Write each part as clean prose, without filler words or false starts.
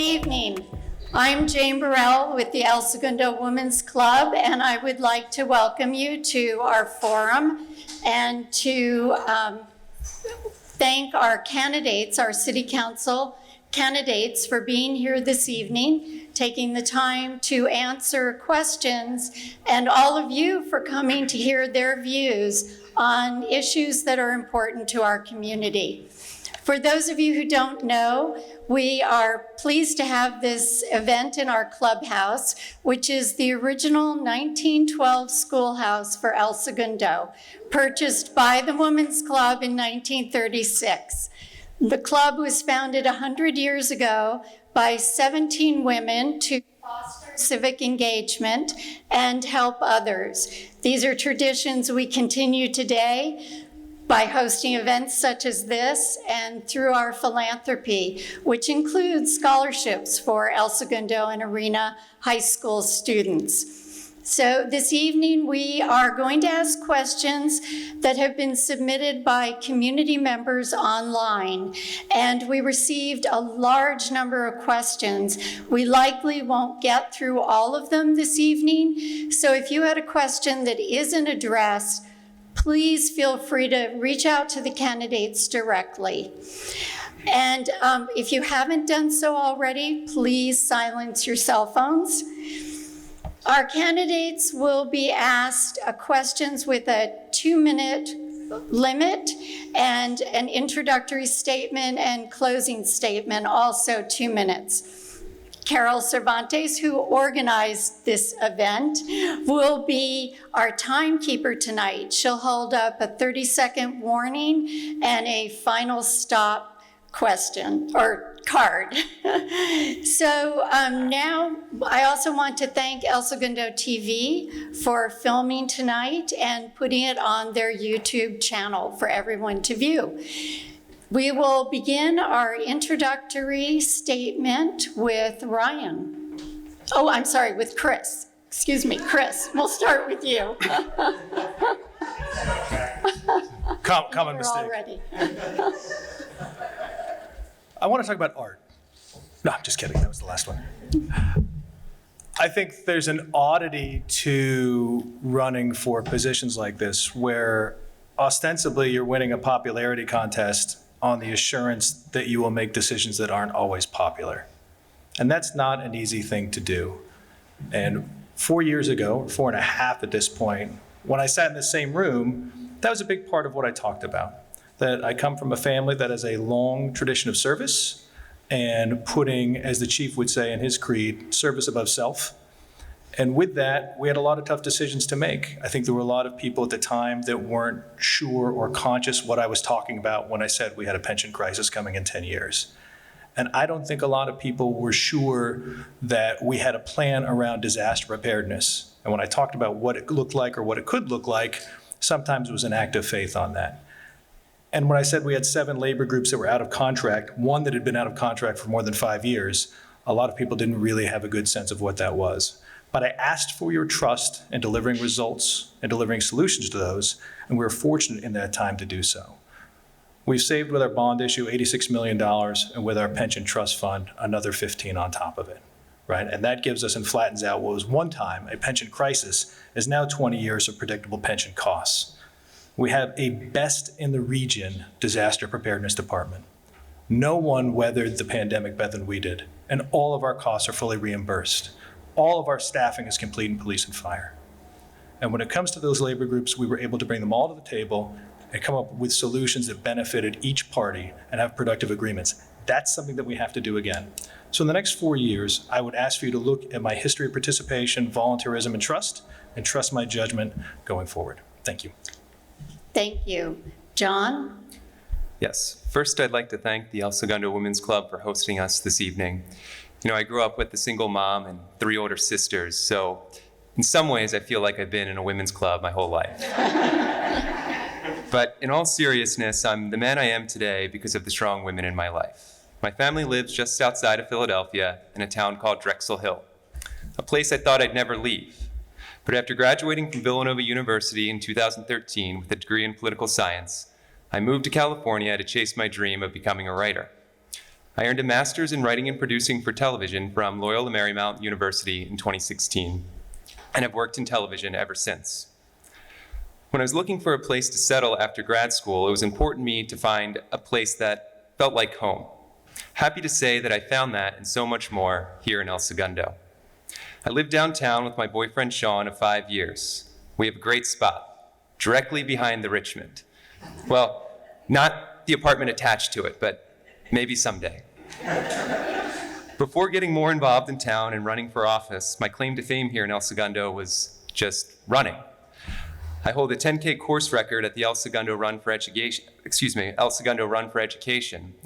evening. I'm Jane Burrell with the El Segundo Women's Club, and I would like to welcome you to our forum and to thank our candidates, our City Council candidates, for being here this evening, taking the time to answer questions, and all of you for coming to hear their views on issues that are important to our community. For those of you who don't know, we are pleased to have this event in our clubhouse, which is the original 1912 schoolhouse for El Segundo, purchased by the Women's Club in 1936. The club was founded 100 years ago by 17 women to foster civic engagement and help others. These are traditions we continue today by hosting events such as this and through our philanthropy, which includes scholarships for El Segundo and Arena high school students. So this evening, we are going to ask questions that have been submitted by community members online, and we received a large number of questions. We likely won't get through all of them this evening, so if you had a question that isn't addressed, please feel free to reach out to the candidates directly. And if you haven't done so already, please silence your cell phones. Our candidates will be asked questions with a 2-minute limit and an introductory statement and closing statement, also 2 minutes. Carol Cervantes, who organized this event, will be our timekeeper tonight. She'll hold up a 30-second warning and a final stop question or card. So now I also want to thank El Segundo TV for filming tonight and putting it on their YouTube channel for everyone to view. We will begin our introductory statement with Ryan. Oh, I'm sorry, with Chris. Excuse me, Chris. We'll start with you. Common mistake. Already. I want to talk about art. No, I'm just kidding. That was the last one. I think there's an oddity to running for positions like this where ostensibly you're winning a popularity contest on the assurance that you will make decisions that aren't always popular. And that's not an easy thing to do. And 4 years ago, or 4.5 at this point, when I sat in the same room, that was a big part of what I talked about. That I come from a family that has a long tradition of service and putting, as the chief would say in his creed, service above self. And with that, we had a lot of tough decisions to make. I think there were a lot of people at the time that weren't sure or conscious what I was talking about when I said we had a pension crisis coming in 10 years. And I don't think a lot of people were sure that we had a plan around disaster preparedness. And when I talked about what it looked like or what it could look like, sometimes it was an act of faith on that. And when I said we had 7 labor groups that were out of contract, one that had been out of contract for more than 5 years, a lot of people didn't really have a good sense of what that was. But I asked for your trust in delivering results and delivering solutions to those, and we were fortunate in that time to do so. We've saved with our bond issue $86 million, and with our pension trust fund, another 15 on top of it, right? And that gives us and flattens out what was one time a pension crisis is now 20 years of predictable pension costs. We have a best in the region disaster preparedness department. No one weathered the pandemic better than we did, and all of our costs are fully reimbursed. All of our staffing is complete in police and fire. And when it comes to those labor groups, we were able to bring them all to the table and come up with solutions that benefited each party and have productive agreements. That's something that we have to do again. So in the next 4 years, I would ask for you to look at my history of participation, volunteerism, and trust my judgment going forward. Thank you. Thank you. John? Yes. First, I'd like to thank the El Segundo Women's Club for hosting us this evening. You know, I grew up with a single mom and 3 older sisters, so in some ways I feel like I've been in a women's club my whole life. But in all seriousness, I'm the man I am today because of the strong women in my life. My family lives just outside of Philadelphia in a town called Drexel Hill, a place I thought I'd never leave. But after graduating from Villanova University in 2013 with a degree in political science, I moved to California to chase my dream of becoming a writer. I earned a master's in writing and producing for television from Loyola Marymount University in 2016, and have worked in television ever since. When I was looking for a place to settle after grad school, it was important to me to find a place that felt like home. Happy to say that I found that and so much more here in El Segundo. I lived downtown with my boyfriend Sean of 5 years. We have a great spot, directly behind the Richmond. Well, not the apartment attached to it, but maybe someday. Before getting more involved in town and running for office, my claim to fame here in El Segundo was just running. I hold a 10K course record at the El Segundo Run for Education,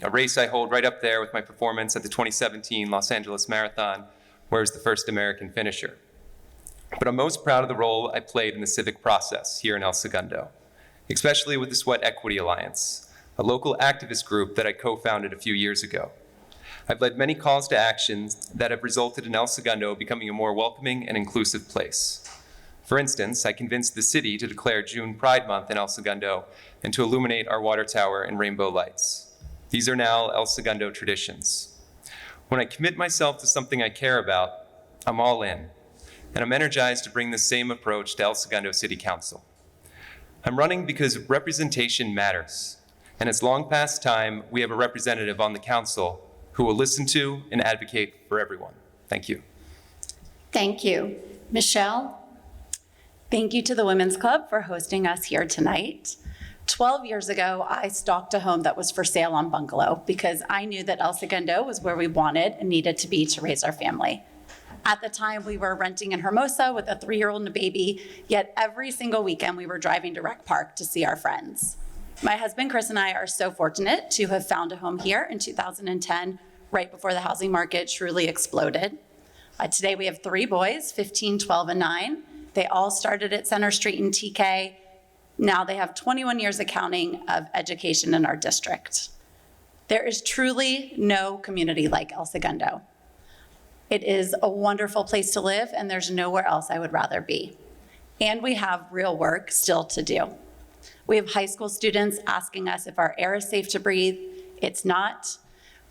a race I hold right up there with my performance at the 2017 Los Angeles Marathon, where I was the first American finisher. But I'm most proud of the role I played in the civic process here in El Segundo, especially with the Sweat Equity Alliance, a local activist group that I co-founded a few years ago. I've led many calls to actions that have resulted in El Segundo becoming a more welcoming and inclusive place. For instance, I convinced the city to declare June Pride Month in El Segundo and to illuminate our water tower in rainbow lights. These are now El Segundo traditions. When I commit myself to something I care about, I'm all in, and I'm energized to bring the same approach to El Segundo City Council. I'm running because representation matters, and it's long past time we have a representative on the council who will listen to and advocate for everyone. Thank you. Thank you. Michelle? Thank you to the Women's Club for hosting us here tonight. 12 years ago, I stalked a home that was for sale on Bungalow because I knew that El Segundo was where we wanted and needed to be to raise our family. At the time, we were renting in Hermosa with a 3-year-old and a baby, yet every single weekend we were driving to Rec Park to see our friends. My husband, Chris, and I are so fortunate to have found a home here in 2010, right before the housing market truly exploded. Today, we have 3 boys, 15, 12, and 9. They all started at Center Street in TK. Now they have 21 years of counting of education in our district. There is truly no community like El Segundo. It is a wonderful place to live, and there's nowhere else I would rather be. And we have real work still to do. We have high school students asking us if our air is safe to breathe. It's not.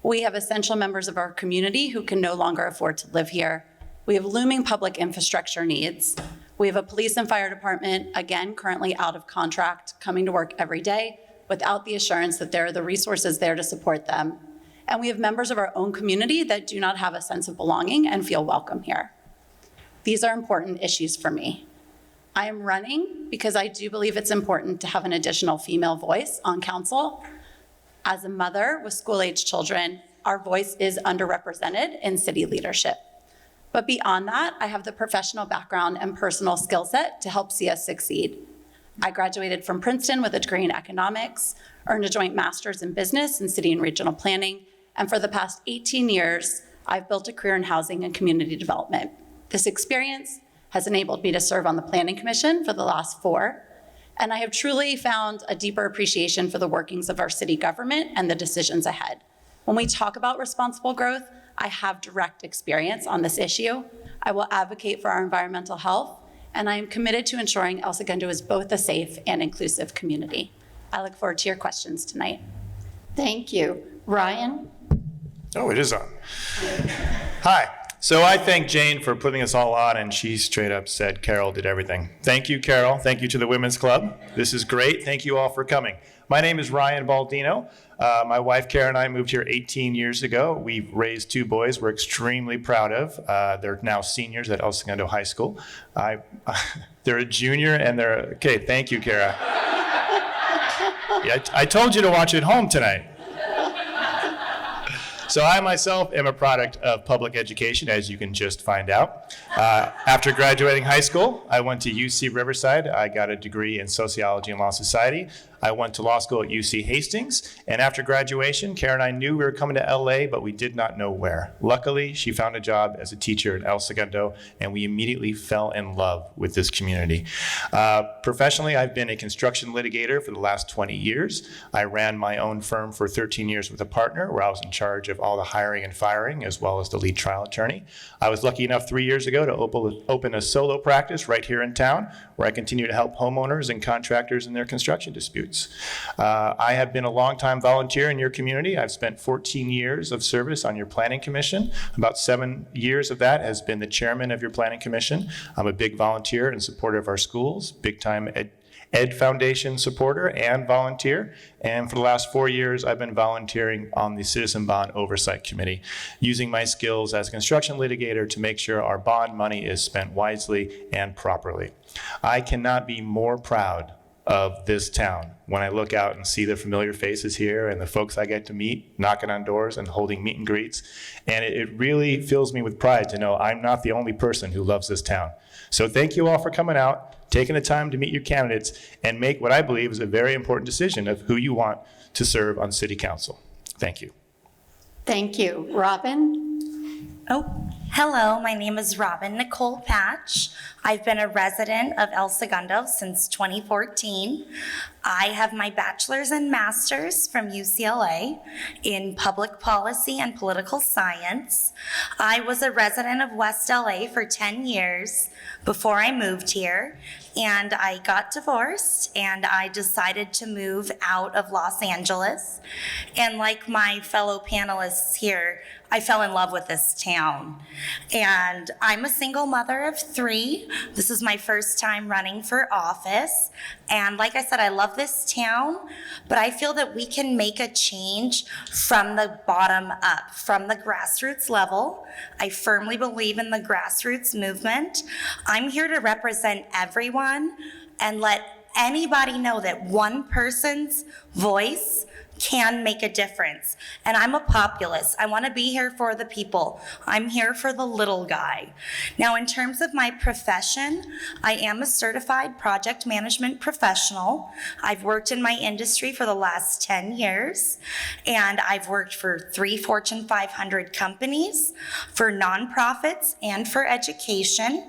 We have essential members of our community who can no longer afford to live here. We have looming public infrastructure needs. We have a police and fire department, again, currently out of contract, coming to work every day without the assurance that there are the resources there to support them. And we have members of our own community that do not have a sense of belonging and feel welcome here. These are important issues for me. I am running because I do believe it's important to have an additional female voice on council. As a mother with school-age children, our voice is underrepresented in city leadership. But beyond that, I have the professional background and personal skill set to help see us succeed. I graduated from Princeton with a degree in economics, earned a joint master's in business and city and regional planning, and for the past 18 years, I've built a career in housing and community development. This experience has enabled me to serve on the Planning Commission for the last 4, and I have truly found a deeper appreciation for the workings of our city government and the decisions ahead. When we talk about responsible growth, I have direct experience on this issue. I will advocate for our environmental health, and I am committed to ensuring El Segundo is both a safe and inclusive community. I look forward to your questions tonight. Thank you. Ryan? Oh, it is on. Hi. So I thank Jane for putting us all on, and she straight up said Carol did everything. Thank you, Carol. Thank you to the Women's Club. This is great. Thank you all for coming. My name is Ryan Baldino. My wife, Karen, and I moved here 18 years ago. We've raised 2 boys we're extremely proud of. They're now seniors at El Segundo High School. They're a junior, and okay, thank you, Kara. Yeah, I told you to watch at home tonight. So I myself am a product of public education, as you can just find out. After graduating high school, I went to UC Riverside. I got a degree in sociology and law society. I went to law school at UC Hastings, and after graduation, Karen and I knew we were coming to LA, but we did not know where. Luckily, she found a job as a teacher in El Segundo, and we immediately fell in love with this community. Professionally, I've been a construction litigator for the last 20 years. I ran my own firm for 13 years with a partner, where I was in charge of all the hiring and firing, as well as the lead trial attorney. I was lucky enough 3 years ago to open a solo practice right here in town, where I continue to help homeowners and contractors in their construction disputes. I have been a longtime volunteer in your community. I've spent 14 years of service on your planning commission. About 7 years of that has been the chairman of your planning commission. I'm a big volunteer and supporter of our schools, big time Ed Foundation supporter and volunteer. And for the last 4 years, I've been volunteering on the Citizen Bond Oversight Committee, using my skills as a construction litigator to make sure our bond money is spent wisely and properly. I cannot be more proud of this town when I look out and see the familiar faces here and the folks I get to meet, knocking on doors and holding meet and greets. And it really fills me with pride to know I'm not the only person who loves this town. So thank you all for coming out, taking the time to meet your candidates, and make what I believe is a very important decision of who you want to serve on City Council. Thank you. Thank you. Robin? Oh, hello, my name is Robin Nicole Thatch. I've been a resident of El Segundo since 2014. I have my bachelor's and master's from UCLA in public policy and political science. I was a resident of West LA for 10 years before I moved here, and I got divorced and I decided to move out of Los Angeles. And like my fellow panelists here, I fell in love with this town. And I'm a single mother of 3. This is my first time running for office. And like I said, I love this town, but I feel that we can make a change from the bottom up, from the grassroots level. I firmly believe in the grassroots movement. I'm here to represent everyone and let anybody know that one person's voice can make a difference. And I'm a populist. I want to be here for the people. I'm here for the little guy. Now, in terms of my profession, I am a certified project management professional. I've worked in my industry for the last 10 years, and I've worked for 3 Fortune 500 companies, for nonprofits, and for education.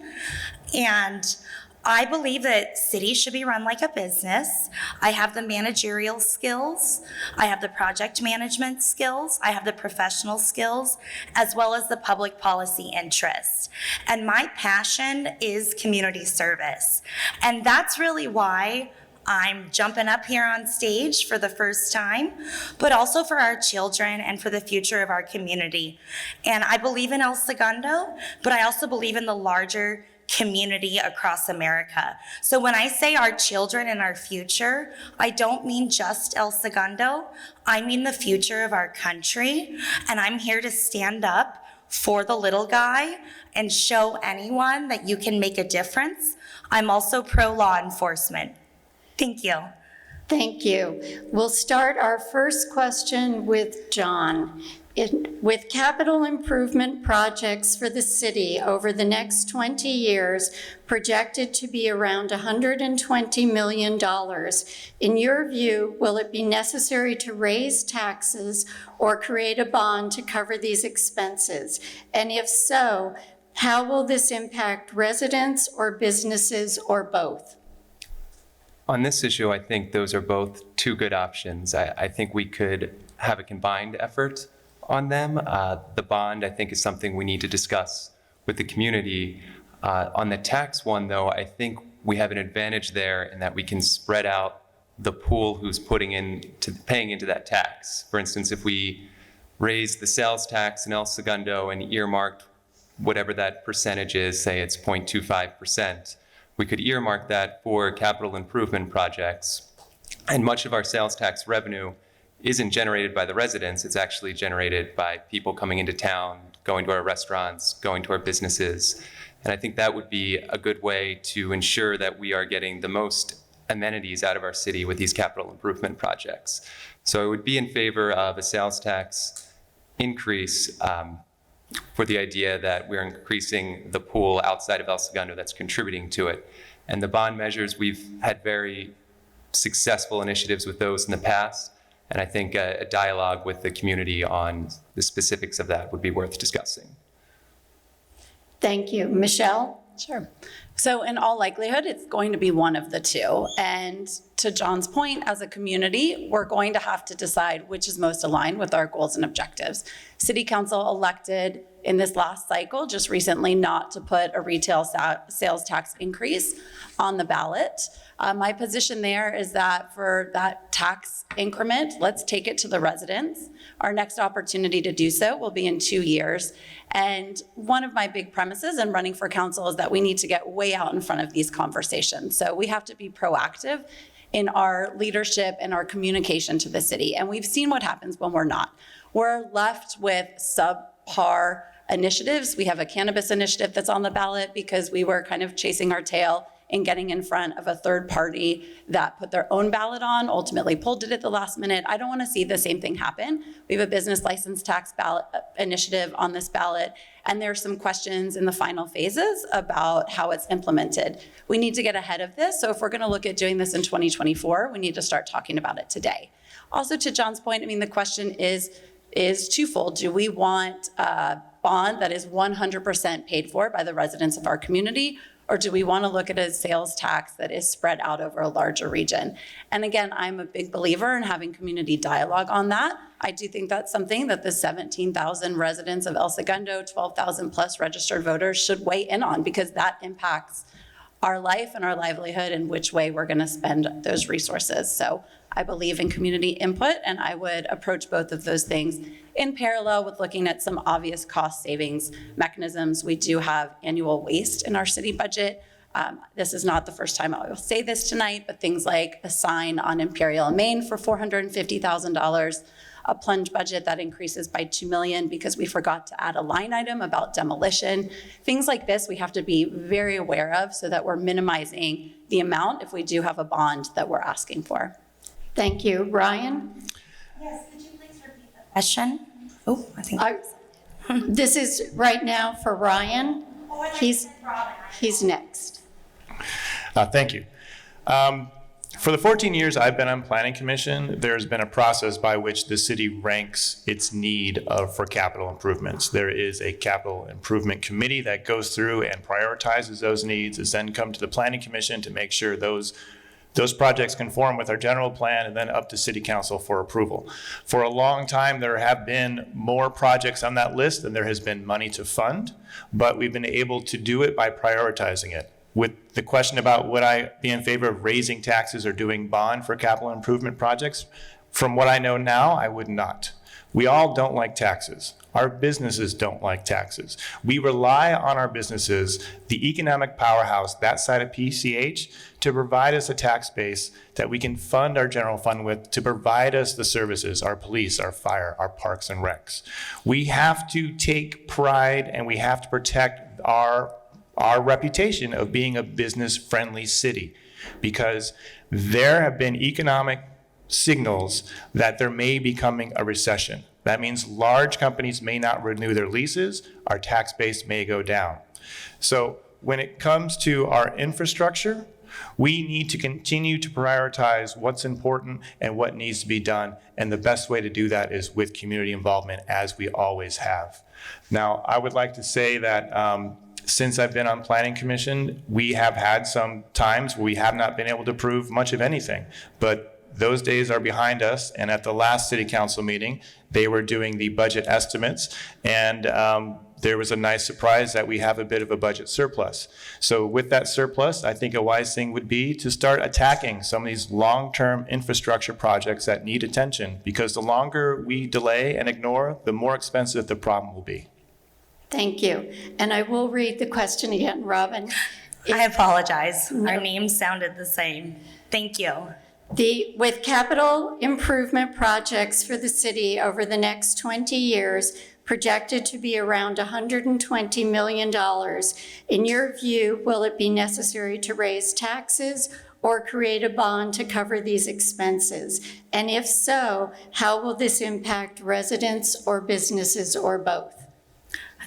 And I believe that cities should be run like a business. I have the managerial skills, I have the project management skills, I have the professional skills, as well as the public policy interest. And my passion is community service. And that's really why I'm jumping up here on stage for the first time, but also for our children and for the future of our community. And I believe in El Segundo, but I also believe in the larger community across America. So when I say our children and our future, I don't mean just El Segundo. I mean the future of our country. And I'm here to stand up for the little guy and show anyone that you can make a difference. I'm also pro law enforcement. Thank you. Thank you. We'll start our first question with John. With capital improvement projects for the city over the next 20 years projected to be around $120 million, in your view, will it be necessary to raise taxes or create a bond to cover these expenses? And if so, how will this impact residents or businesses or both? On this issue, I think those are both 2 good options. I think we could have a combined effort on them. The bond, I think, is something we need to discuss with the community. On the tax one, though, I think we have an advantage there in that we can spread out the pool who's paying into that tax. For instance, if we raise the sales tax in El Segundo and earmarked whatever that percentage is, say it's 0.25%, we could earmark that for capital improvement projects. And much of our sales tax revenue isn't generated by the residents, it's actually generated by people coming into town, going to our restaurants, going to our businesses. And I think that would be a good way to ensure that we are getting the most amenities out of our city with these capital improvement projects. So I would be in favor of a sales tax increase for the idea that we're increasing the pool outside of El Segundo that's contributing to it. And the bond measures, we've had very successful initiatives with those in the past. And I think a dialogue with the community on the specifics of that would be worth discussing. Thank you. Michelle? Sure. So in all likelihood, it's going to be one of the two. And to John's point, as a community, we're going to have to decide which is most aligned with our goals and objectives. City Council elected in this last cycle, just recently, not to put a retail sales tax increase on the ballot. My position there is that for that tax increment, let's take it to the residents. Our next opportunity to do so will be in 2 years. And one of my big premises in running for council is that we need to get way out in front of these conversations. So we have to be proactive in our leadership and our communication to the city. And we've seen what happens when we're not. We're left with subpar initiatives. We have a cannabis initiative that's on the ballot because we were kind of chasing our tail and getting in front of a third party that put their own ballot on, ultimately pulled it at the last minute. I don't want to see the same thing happen. We have a business license tax ballot initiative on this ballot, and there's some questions in the final phases about how it's implemented. We need to get ahead of this. So if we're going to look at doing this in 2024, we need to start talking about it today. Also, to John's point, I mean, the question is twofold. Do we want a bond that is 100% paid for by the residents of our community, or do we want to look at a sales tax that is spread out over a larger region? And again, I'm a big believer in having community dialogue on that. I do think that's something that the 17,000 residents of El Segundo, 12,000 plus registered voters should weigh in on, because that impacts our life and our livelihood and which way we're going to spend those resources. So I believe in community input, and I would approach both of those things in parallel with looking at some obvious cost savings mechanisms. We do have annual waste in our city budget. This is not the first time I will say this tonight, but things like a sign on Imperial and Main for $450,000, a plunge budget that increases by $2 million because we forgot to add a line item about demolition. Things like this we have to be very aware of so that we're minimizing the amount if we do have a bond that we're asking for. Thank you. Ryan? Yes, could you please repeat the question? Oh, I think. This is right now for Ryan. He's next. Thank you. For the 14 years I've been on Planning Commission, there's been a process by which the city ranks its need for capital improvements. There is a capital improvement committee that goes through and prioritizes those needs. It's then come to the Planning Commission to make sure those projects conform with our general plan, and then up to City Council for approval. For a long time, there have been more projects on that list than there has been money to fund, but we've been able to do it by prioritizing it. With the question about would I be in favor of raising taxes or doing bond for capital improvement projects, from what I know now, I would not. We all don't like taxes. Our businesses don't like taxes. We rely on our businesses, the economic powerhouse, that side of PCH, to provide us a tax base that we can fund our general fund with, to provide us the services, our police, our fire, our parks and recs. We have to take pride and we have to protect our reputation of being a business-friendly city, because there have been economic signals that there may be coming a recession. That means large companies may not renew their leases, our tax base may go down. So when it comes to our infrastructure, we need to continue to prioritize what's important and what needs to be done, and the best way to do that is with community involvement, as we always have. Now, I would like to say that since I've been on Planning Commission, we have had some times where we have not been able to prove much of anything, but those days are behind us. And at the last City Council meeting, they were doing the budget estimates, and there was a nice surprise that we have a bit of a budget surplus. So with that surplus, I think a wise thing would be to start attacking some of these long-term infrastructure projects that need attention, because the longer we delay and ignore, the more expensive the problem will be. Thank you. And I will read the question again, Robin. I apologize. Our names sounded the same. Thank you. With capital improvement projects for the city over the next 20 years, projected to be around $120 million, in your view, will it be necessary to raise taxes or create a bond to cover these expenses? And if so, how will this impact residents or businesses or both?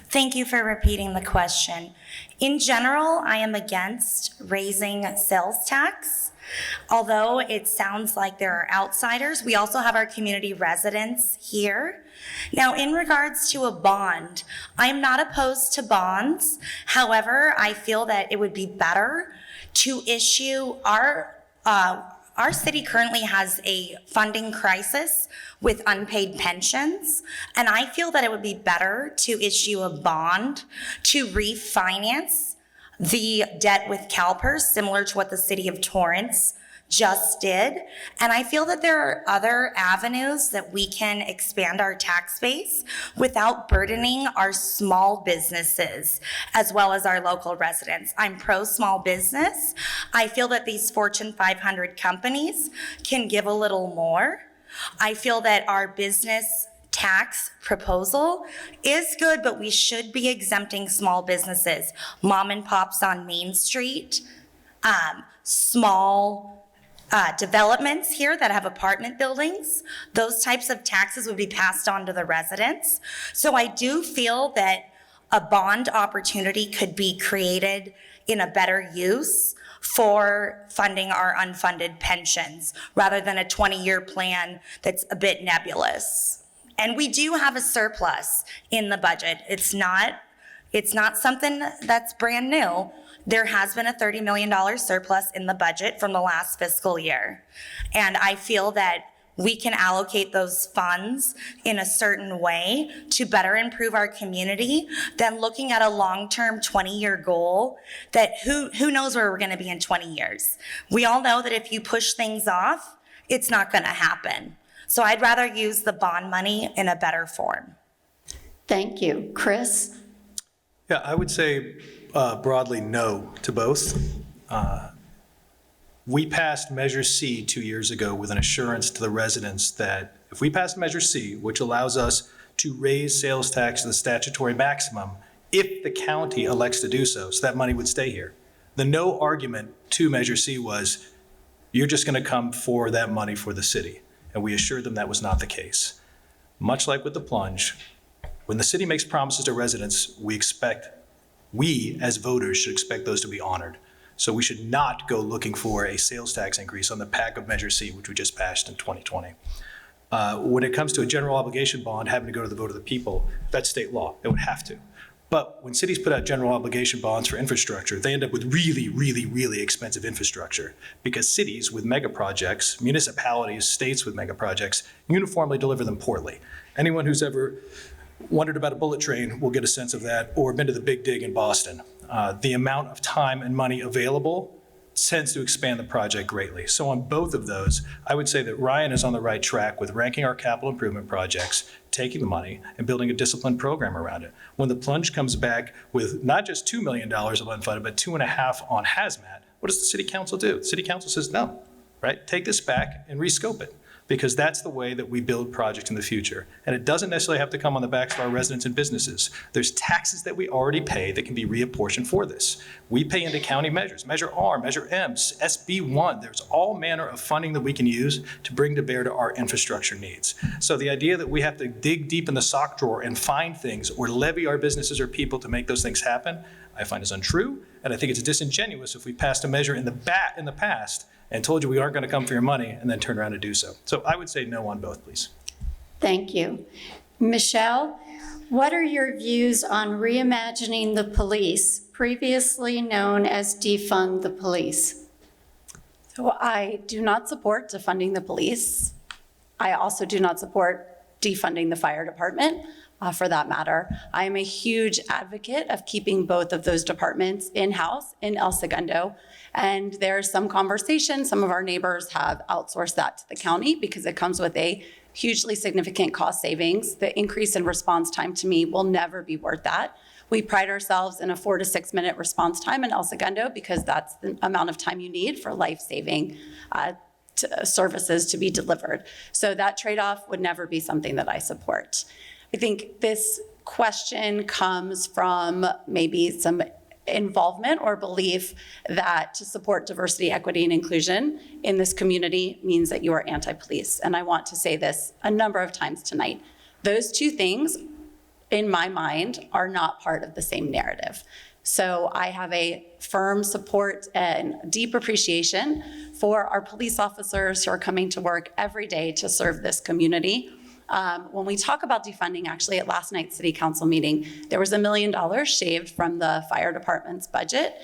Thank you for repeating the question. In general, I am against raising sales tax. Although it sounds like there are outsiders, we also have our community residents here Now, in regards to a bond, I'm not opposed to bonds. However, I feel that it would be better to issue our city currently has a funding crisis with unpaid pensions, and I feel that it would be better to issue a bond to refinance the debt with CalPERS, similar to what the city of Torrance just did. And I feel that there are other avenues that we can expand our tax base without burdening our small businesses as well as our local residents. I'm pro small business. I feel that these Fortune 500 companies can give a little more. I feel that our business tax proposal is good, but we should be exempting small businesses, mom and pops on Main Street, small developments here that have apartment buildings. Those types of taxes would be passed on to the residents. So I do feel that a bond opportunity could be created in a better use for funding our unfunded pensions rather than a 20-year plan that's a bit nebulous. And we do have a surplus in the budget. It's not something that's brand new. There has been a $30 million surplus in the budget from the last fiscal year. And I feel that we can allocate those funds in a certain way to better improve our community than looking at a long-term 20-year goal that who knows where we're gonna be in 20 years. We all know that if you push things off, it's not gonna happen. So I'd rather use the bond money in a better form. Thank you. Chris? Yeah, I would say broadly no to both. We passed Measure C 2 years ago with an assurance to the residents that if we passed Measure C, which allows us to raise sales tax to the statutory maximum, if the county elects to do so that money would stay here. The no argument to Measure C was, you're just going to come for that money for the city. And we assured them that was not the case. Much like with the plunge, when the city makes promises to residents, we as voters should expect those to be honored. So we should not go looking for a sales tax increase on the pack of Measure C, which we just passed in 2020. When it comes to a general obligation bond having to go to the vote of the people, that's state law. It would have to. But when cities put out general obligation bonds for infrastructure, they end up with really, really, really expensive infrastructure because cities with mega projects, municipalities, states with mega projects, uniformly deliver them poorly. Anyone who's ever wondered about a bullet train will get a sense of that, or been to the Big Dig in Boston. The amount of time and money available tends to expand the project greatly. So on both of those, I would say that Ryan is on the right track with ranking our capital improvement projects, taking the money, and building a disciplined program around it. When the plunge comes back with not just $2 million of unfunded, but $2.5 million on hazmat, what does the city council do? The city council says no, right? Take this back and rescope it, because that's the way that we build projects in the future. And it doesn't necessarily have to come on the backs of our residents and businesses. There's taxes that we already pay that can be reapportioned for this. We pay into county measures, Measure R, Measure M, SB1. There's all manner of funding that we can use to bring to bear to our infrastructure needs. So the idea that we have to dig deep in the sock drawer and find things or levy our businesses or people to make those things happen, I find is untrue. And I think it's disingenuous if we passed a measure in the past and told you we aren't going to come for your money and then turn around and do so. So I would say no on both, please. Thank you. Michelle, what are your views on reimagining the police, previously known as defund the police? So I do not support defunding the police. I also do not support defunding the fire department, for that matter. I am a huge advocate of keeping both of those departments in-house in El Segundo. And there's some conversation, some of our neighbors have outsourced that to the county because it comes with a hugely significant cost savings. The increase in response time to me will never be worth that. We pride ourselves in a 4 to 6 minute response time in El Segundo because that's the amount of time you need for life-saving services to be delivered. So that trade-off would never be something that I support. I think this question comes from maybe some involvement or belief that to support diversity, equity, and inclusion in this community means that you are anti-police. And I want to say this a number of times tonight. Those two things, in my mind, are not part of the same narrative. So I have a firm support and deep appreciation for our police officers who are coming to work every day to serve this community. When we talk about defunding, actually at last night's city council meeting, there was $1 million shaved from the fire department's budget.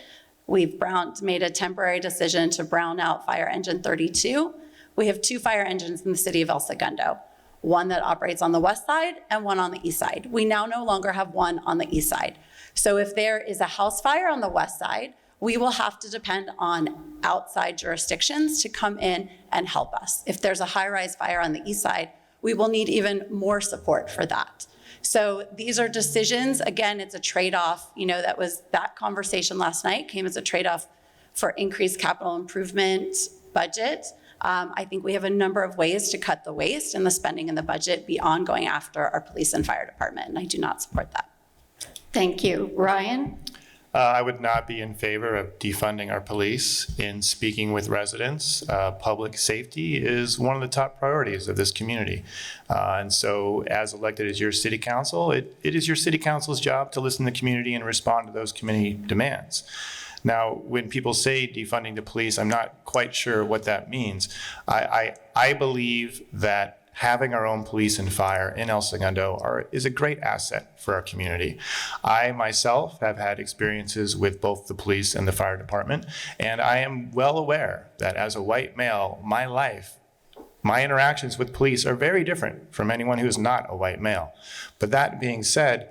We've made a temporary decision to brown out fire engine 32. We have 2 fire engines in the city of El Segundo, one that operates on the west side and one on the east side. We now no longer have one on the east side. So if there is a house fire on the west side, we will have to depend on outside jurisdictions to come in and help us. If there's a high-rise fire on the east side, we will need even more support for that. So these are decisions, again, it's a trade-off, that conversation last night came as a trade-off for increased capital improvement budget. I think we have a number of ways to cut the waste and the spending in the budget beyond going after our police and fire department, and I do not support that. Thank you. Ryan? I would not be in favor of defunding our police. In speaking with residents, public safety is one of the top priorities of this community. And so as elected as your city council, it is your city council's job to listen to the community and respond to those community demands. Now, when people say defunding the police, I'm not quite sure what that means. I believe that having our own police and fire in El Segundo is a great asset for our community. I myself have had experiences with both the police and the fire department, and I am well aware that as a white male, my interactions with police are very different from anyone who is not a white male. But that being said,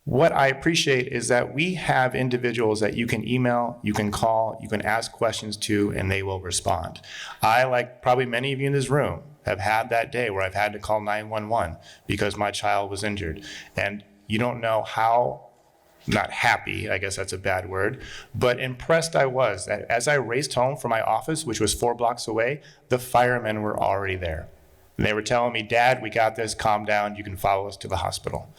what I appreciate is that we have individuals that you can email, you can call, you can ask questions to, and they will respond. I, like probably many of you in this room, have had that day where I've had to call 911 because my child was injured. And you don't know how, not happy, I guess that's a bad word, but impressed I was that as I raced home from my office, which was 4 blocks away, the firemen were already there. And they were telling me, "Dad, we got this, calm down, you can follow us to the hospital."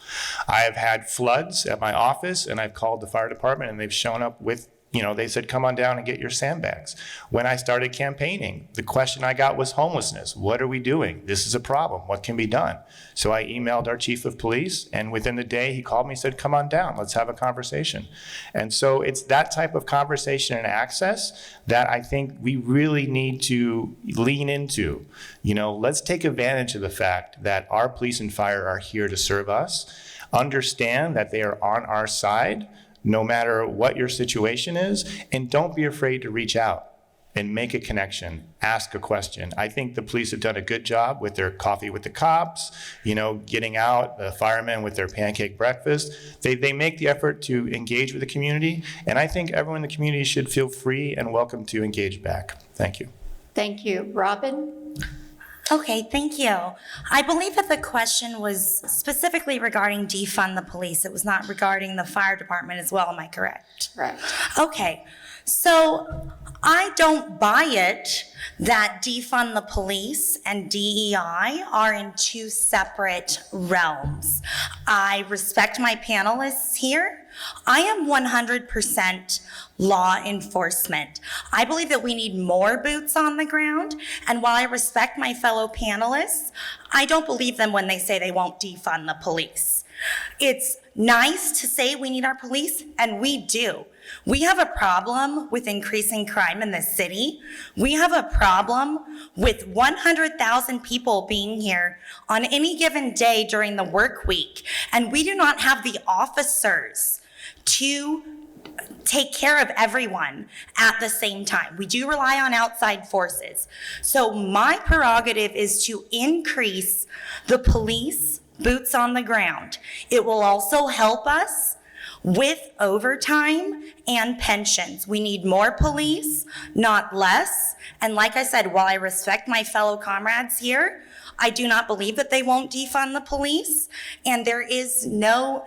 I have had floods at my office, and I've called the fire department, and they've shown up with, they said, "Come on down and get your sandbags." When I started campaigning, the question I got was homelessness. What are we doing? This is a problem. What can be done? So I emailed our chief of police, and within the day, he called me and said, "Come on down, let's have a conversation." And so it's that type of conversation and access that I think we really need to lean into. Let's take advantage of the fact that our police and fire are here to serve us, understand that they are on our side, no matter what your situation is, and don't be afraid to reach out and make a connection, ask a question. I think the police have done a good job with their coffee with the cops, getting out, the firemen with their pancake breakfast. They make the effort to engage with the community, and I think everyone in the community should feel free and welcome to engage back. Thank you. Thank you. Robin? Okay, thank you. I believe that the question was specifically regarding defund the police. It was not regarding the fire department as well, am I correct? Correct. Okay, so I don't buy it that defund the police and DEI are in 2 separate realms. I respect my panelists here. I am 100% law enforcement. I believe that we need more boots on the ground, and while I respect my fellow panelists, I don't believe them when they say they won't defund the police. It's nice to say we need our police, and we do. We have a problem with increasing crime in this city. We have a problem with 100,000 people being here on any given day during the work week, and we do not have the officers to take care of everyone at the same time. We do rely on outside forces. So my prerogative is to increase the police boots on the ground. It will also help us with overtime and pensions. We need more police, not less. And like I said, while I respect my fellow comrades here, I do not believe that they won't defund the police. And there is no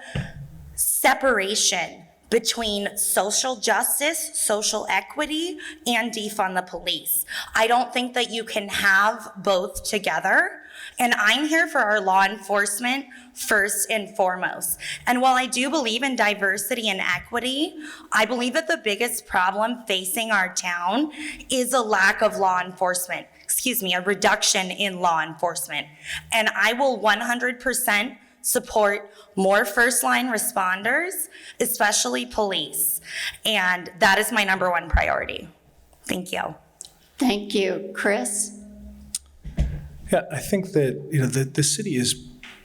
separation between social justice, social equity, and defund the police. I don't think that you can have both together. And I'm here for our law enforcement first and foremost. And while I do believe in diversity and equity, I believe that the biggest problem facing our town is a lack of law enforcement. A reduction in law enforcement. And I will 100% support more first-line responders, especially police. And that is my number 1 priority. Thank you. Thank you. Chris? Yeah, I think that, the city has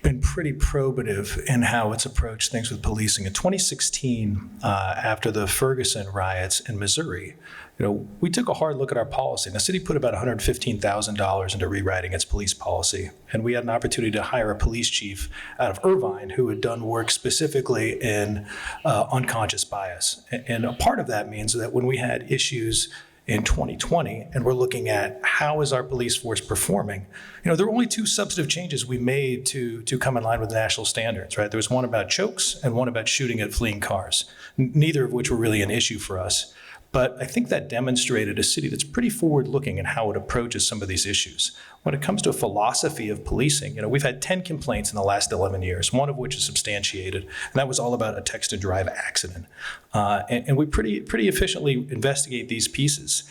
been pretty probative in how it's approached things with policing. In 2016, after the Ferguson riots in Missouri, we took a hard look at our policy. And the city put about $115,000 into rewriting its police policy. And we had an opportunity to hire a police chief out of Irvine who had done work specifically in unconscious bias. And a part of that means that when we had issues in 2020, and we're looking at how is our police force performing, there were only two substantive changes we made to come in line with the national standards, right? There was one about chokes and one about shooting at fleeing cars, neither of which were really an issue for us. But I think that demonstrated a city that's pretty forward-looking in how it approaches some of these issues. When it comes to a philosophy of policing, we've had 10 complaints in the last 11 years, one of which is substantiated, and that was all about a text-and-drive accident. And we pretty efficiently investigate these pieces.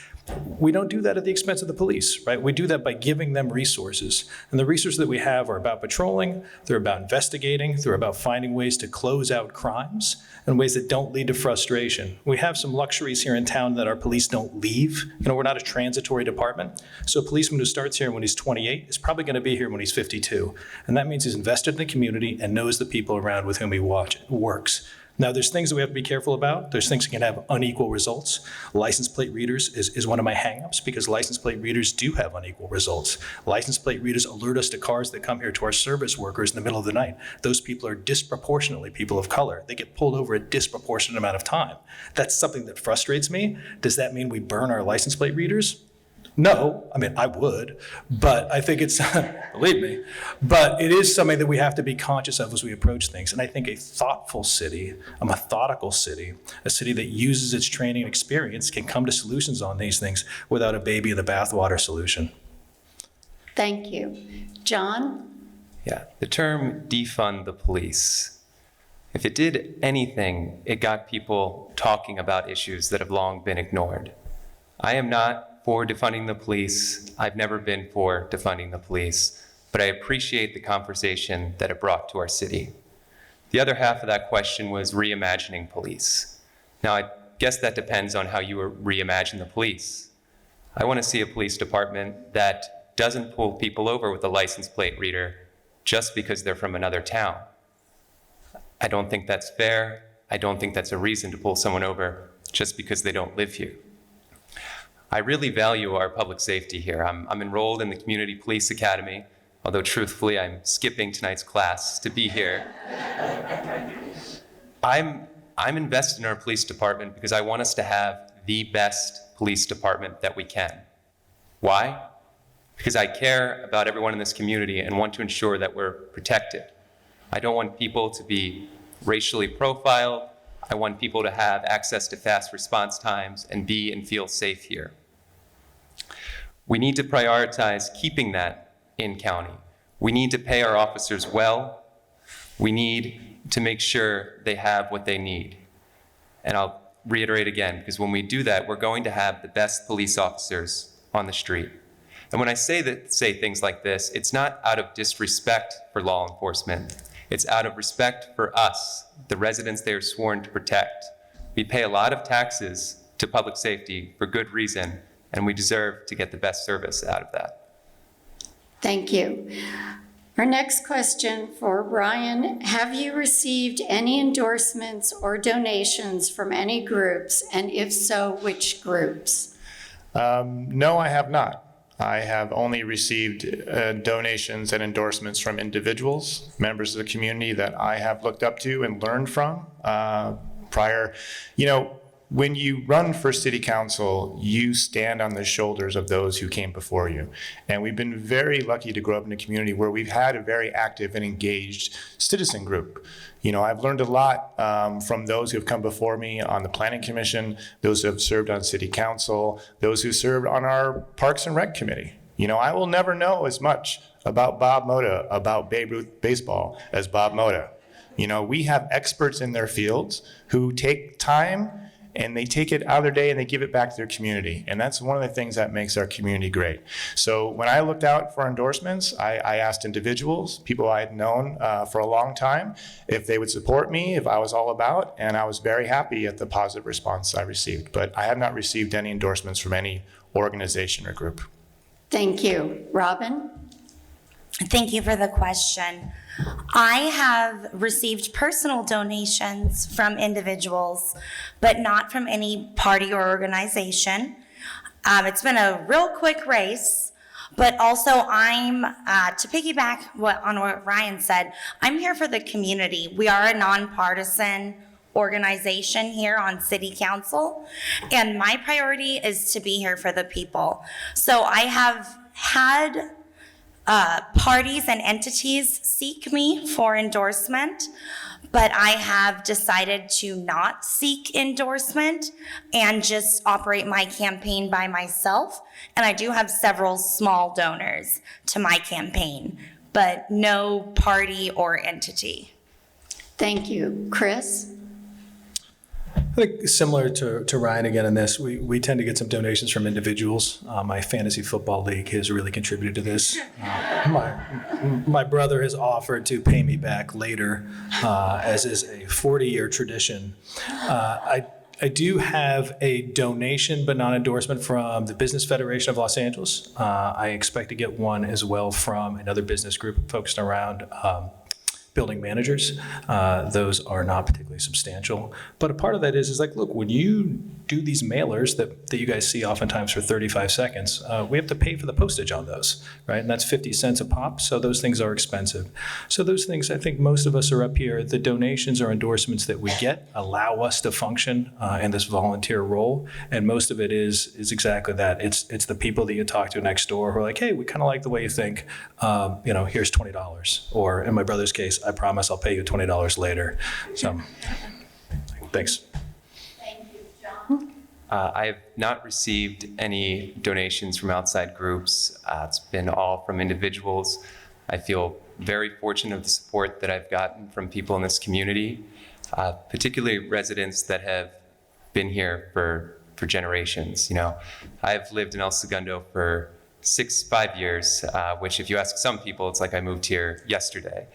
We don't do that at the expense of the police, right? We do that by giving them resources. And the resources that we have are about patrolling, they're about investigating, they're about finding ways to close out crimes in ways that don't lead to frustration. We have some luxuries here in town that our police don't leave. We're not a transitory department. So a policeman who starts here when he's 28 is probably going to be here when he's 52. And that means he's invested in the community and knows the people around with whom he works. Now, there's things that we have to be careful about. There's things that can have unequal results. License plate readers is one of my hangups because license plate readers do have unequal results. License plate readers alert us to cars that come here to our service workers in the middle of the night. Those people are disproportionately people of color. They get pulled over a disproportionate amount of time. That's something that frustrates me. Does that mean we burn our license plate readers? No, I would, but I think it's, believe me, but it is something that we have to be conscious of as we approach things. And I think a thoughtful city, a methodical city, a city that uses its training and experience can come to solutions on these things without a baby in the bathwater solution. Thank you. John? Yeah, the term defund the police. If it did anything, it got people talking about issues that have long been ignored. I am not for defunding the police. I've never been for defunding the police, but I appreciate the conversation that it brought to our city. The other half of that question was reimagining police. Now, I guess that depends on how you reimagine the police. I want to see a police department that doesn't pull people over with a license plate reader just because they're from another town. I don't think that's fair. I don't think that's a reason to pull someone over just because they don't live here. I really value our public safety here. I'm enrolled in the Community Police Academy, although truthfully, I'm skipping tonight's class to be here. I'm invested in our police department because I want us to have the best police department that we can. Why? Because I care about everyone in this community and want to ensure that we're protected. I don't want people to be racially profiled. I want people to have access to fast response times and be and feel safe here. We need to prioritize keeping that in county. We need to pay our officers well. We need to make sure they have what they need. And I'll reiterate again, because when we do that, we're going to have the best police officers on the street. And when I say things like this, it's not out of disrespect for law enforcement. It's out of respect for us, the residents they are sworn to protect. We pay a lot of taxes to public safety for good reason, and we deserve to get the best service out of that. Thank you. Our next question for Brian. Have you received any endorsements or donations from any groups? And if so, which groups? No, I have not. I have only received donations and endorsements from individuals, members of the community that I have looked up to and learned from prior. When you run for city council, you stand on the shoulders of those who came before you. And we've been very lucky to grow up in a community where we've had a very active and engaged citizen group. I've learned a lot from those who have come before me on the Planning Commission, those who have served on city council, those who served on our Parks and Rec Committee. I will never know as much about Bob Moda, about Babe Ruth baseball as Bob Moda. We have experts in their fields who take time and they take it out of their day and they give it back to their community. And that's one of the things that makes our community great. So when I looked out for endorsements, I asked individuals, people I had known for a long time, if they would support me, if I was all about, and I was very happy at the positive response I received. But I have not received any endorsements from any organization or group. Thank you. Robin? Thank you for the question. I have received personal donations from individuals, but not from any party or organization. It's been a real quick race, but also I'm, to piggyback on what Ryan said, I'm here for the community. We are a nonpartisan organization here on City Council, and my priority is to be here for the people. So I have had parties and entities seek me for endorsement, but I have decided to not seek endorsement and just operate my campaign by myself. And I do have several small donors to my campaign, but no party or entity. Thank you. Chris? I think similar to Ryan again in this, we tend to get some donations from individuals. My fantasy football league has really contributed to this. My brother has offered to pay me back later, as is a 40-year tradition. I do have a donation but non-endorsement from the Business Federation of Los Angeles. I expect to get one as well from another business group focused around building managers. Those are not particularly substantial. But a part of that is like, look, when you do these mailers that you guys see oftentimes for 35 seconds, we have to pay for the postage on those, right? And that's 50 cents a pop, so those things are expensive. So those things, I think most of us are up here, the donations or endorsements that we get allow us to function in this volunteer role, and most of it is exactly that. It's the people that you talk to next door who are like, hey, we kind of like the way you think, here's $20. Or in my brother's case, I promise I'll pay you $20 later. So, thanks. Thank you. John? I have not received any donations from outside groups. It's been all from individuals. I feel very fortunate of the support that I've gotten from people in this community, particularly residents that have been here for generations. I've lived in El Segundo for 5 years, which if you ask some people, it's like I moved here yesterday.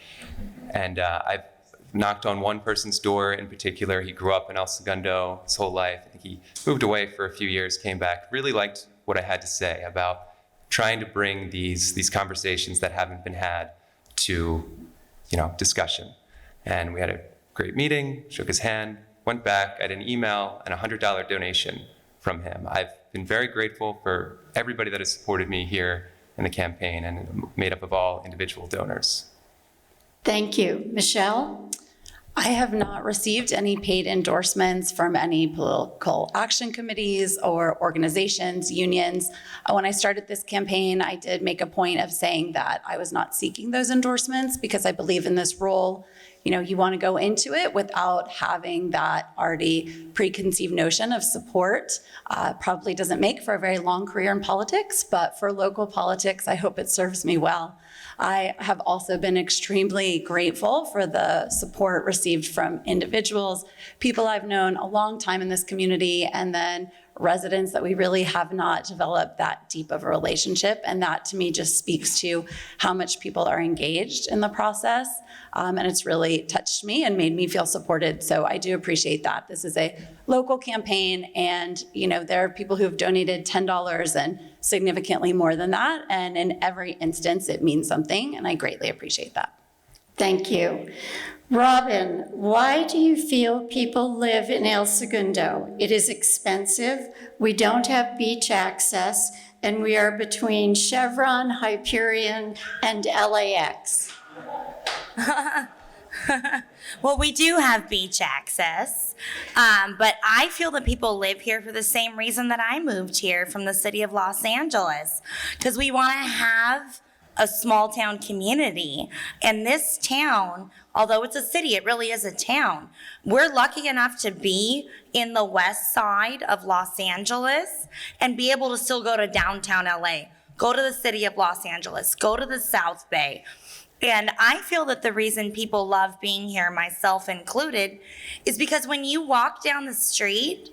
And I've knocked on one person's door in particular. He grew up in El Segundo his whole life. I think he moved away for a few years, came back, really liked what I had to say about trying to bring these conversations that haven't been had to, discussion. And we had a great meeting, shook his hand, went back, I had an email and a $100 donation from him. I've been very grateful for everybody that has supported me here in the campaign, and made up of all individual donors. Thank you. Michelle? I have not received any paid endorsements from any political action committees or organizations, unions. When I started this campaign, I did make a point of saying that I was not seeking those endorsements because I believe in this role. You want to go into it without having that already preconceived notion of support. Probably doesn't make for a very long career in politics, but for local politics, I hope it serves me well. I have also been extremely grateful for the support received from individuals, people I've known a long time in this community, and then residents that we really have not developed that deep of a relationship. And that to me just speaks to how much people are engaged in the process. And it's really touched me and made me feel supported. So I do appreciate that. This is a local campaign, and there are people who have donated $10 and significantly more than that. And in every instance, it means something, and I greatly appreciate that. Thank you. Robin, why do you feel people live in El Segundo? It is expensive, we don't have beach access, and we are between Chevron, Hyperion, and LAX. Well, we do have beach access, but I feel that people live here for the same reason that I moved here from the city of Los Angeles, because we want to have a small town community. And this town, although it's a city, it really is a town. We're lucky enough to be in the west side of Los Angeles and be able to still go to downtown LA, go to the city of Los Angeles, go to the South Bay. And I feel that the reason people love being here, myself included, is because when you walk down the street,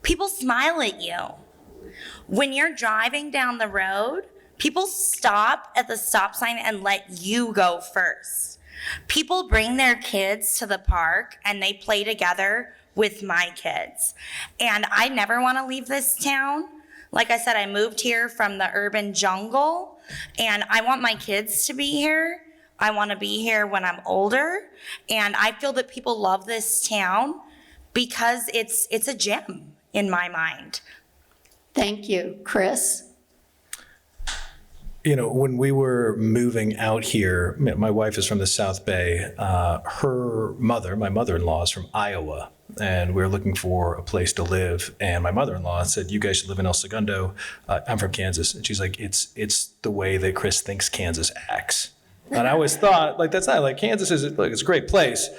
people smile at you. When you're driving down the road, people stop at the stop sign and let you go first. People bring their kids to the park and they play together with my kids. And I never want to leave this town. Like I said, I moved here from the urban jungle, And I want my kids to be here. I want to be here when I'm older. And I feel that people love this town because it's a gem in my mind. Thank you. Chris? You know, when we were moving out here, my wife is from the South Bay. Her mother, my mother-in-law, is from Iowa, and we were looking for a place to live. And my mother-in-law said, "You guys should live in El Segundo." I'm from Kansas, and she's like, "It's the way that Chris thinks Kansas acts." And I always thought, like, that's not like Kansas is like it's a great place.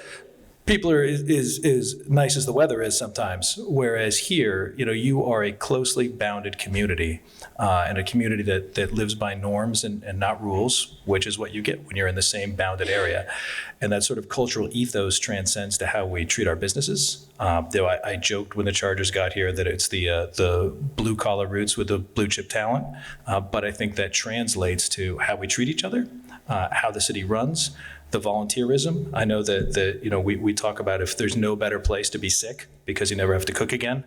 People are as nice as the weather is sometimes, whereas here, you know, you are a closely bounded community, and a community that lives by norms and not rules, which is what you get when you're in the same bounded area. And that sort of cultural ethos transcends to how we treat our businesses. Though I joked when the Chargers got here that it's the blue collar roots with the blue chip talent, but I think that translates to how we treat each other, how the city runs, the volunteerism. I know that you know, we talk about if there's no better place to be sick because you never have to cook again.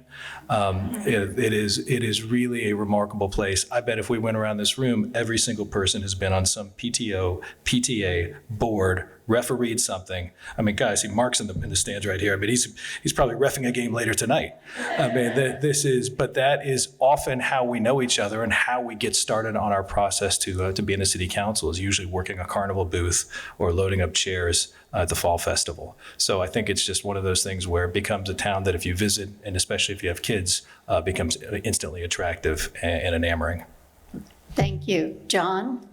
It is really a remarkable place. I bet if we went around this room, every single person has been on some PTO, PTA board, refereed something. I mean, guys, see Mark's in the stands right here. I mean, he's probably reffing a game later tonight. I mean, but that is often how we know each other and how we get started on our process to be in the city council is usually working a carnival booth or loading up chairs at the fall festival. So I think it's just one of those things where it becomes a town that if you visit, and especially if you have kids, becomes instantly attractive and enamoring. Thank you. John?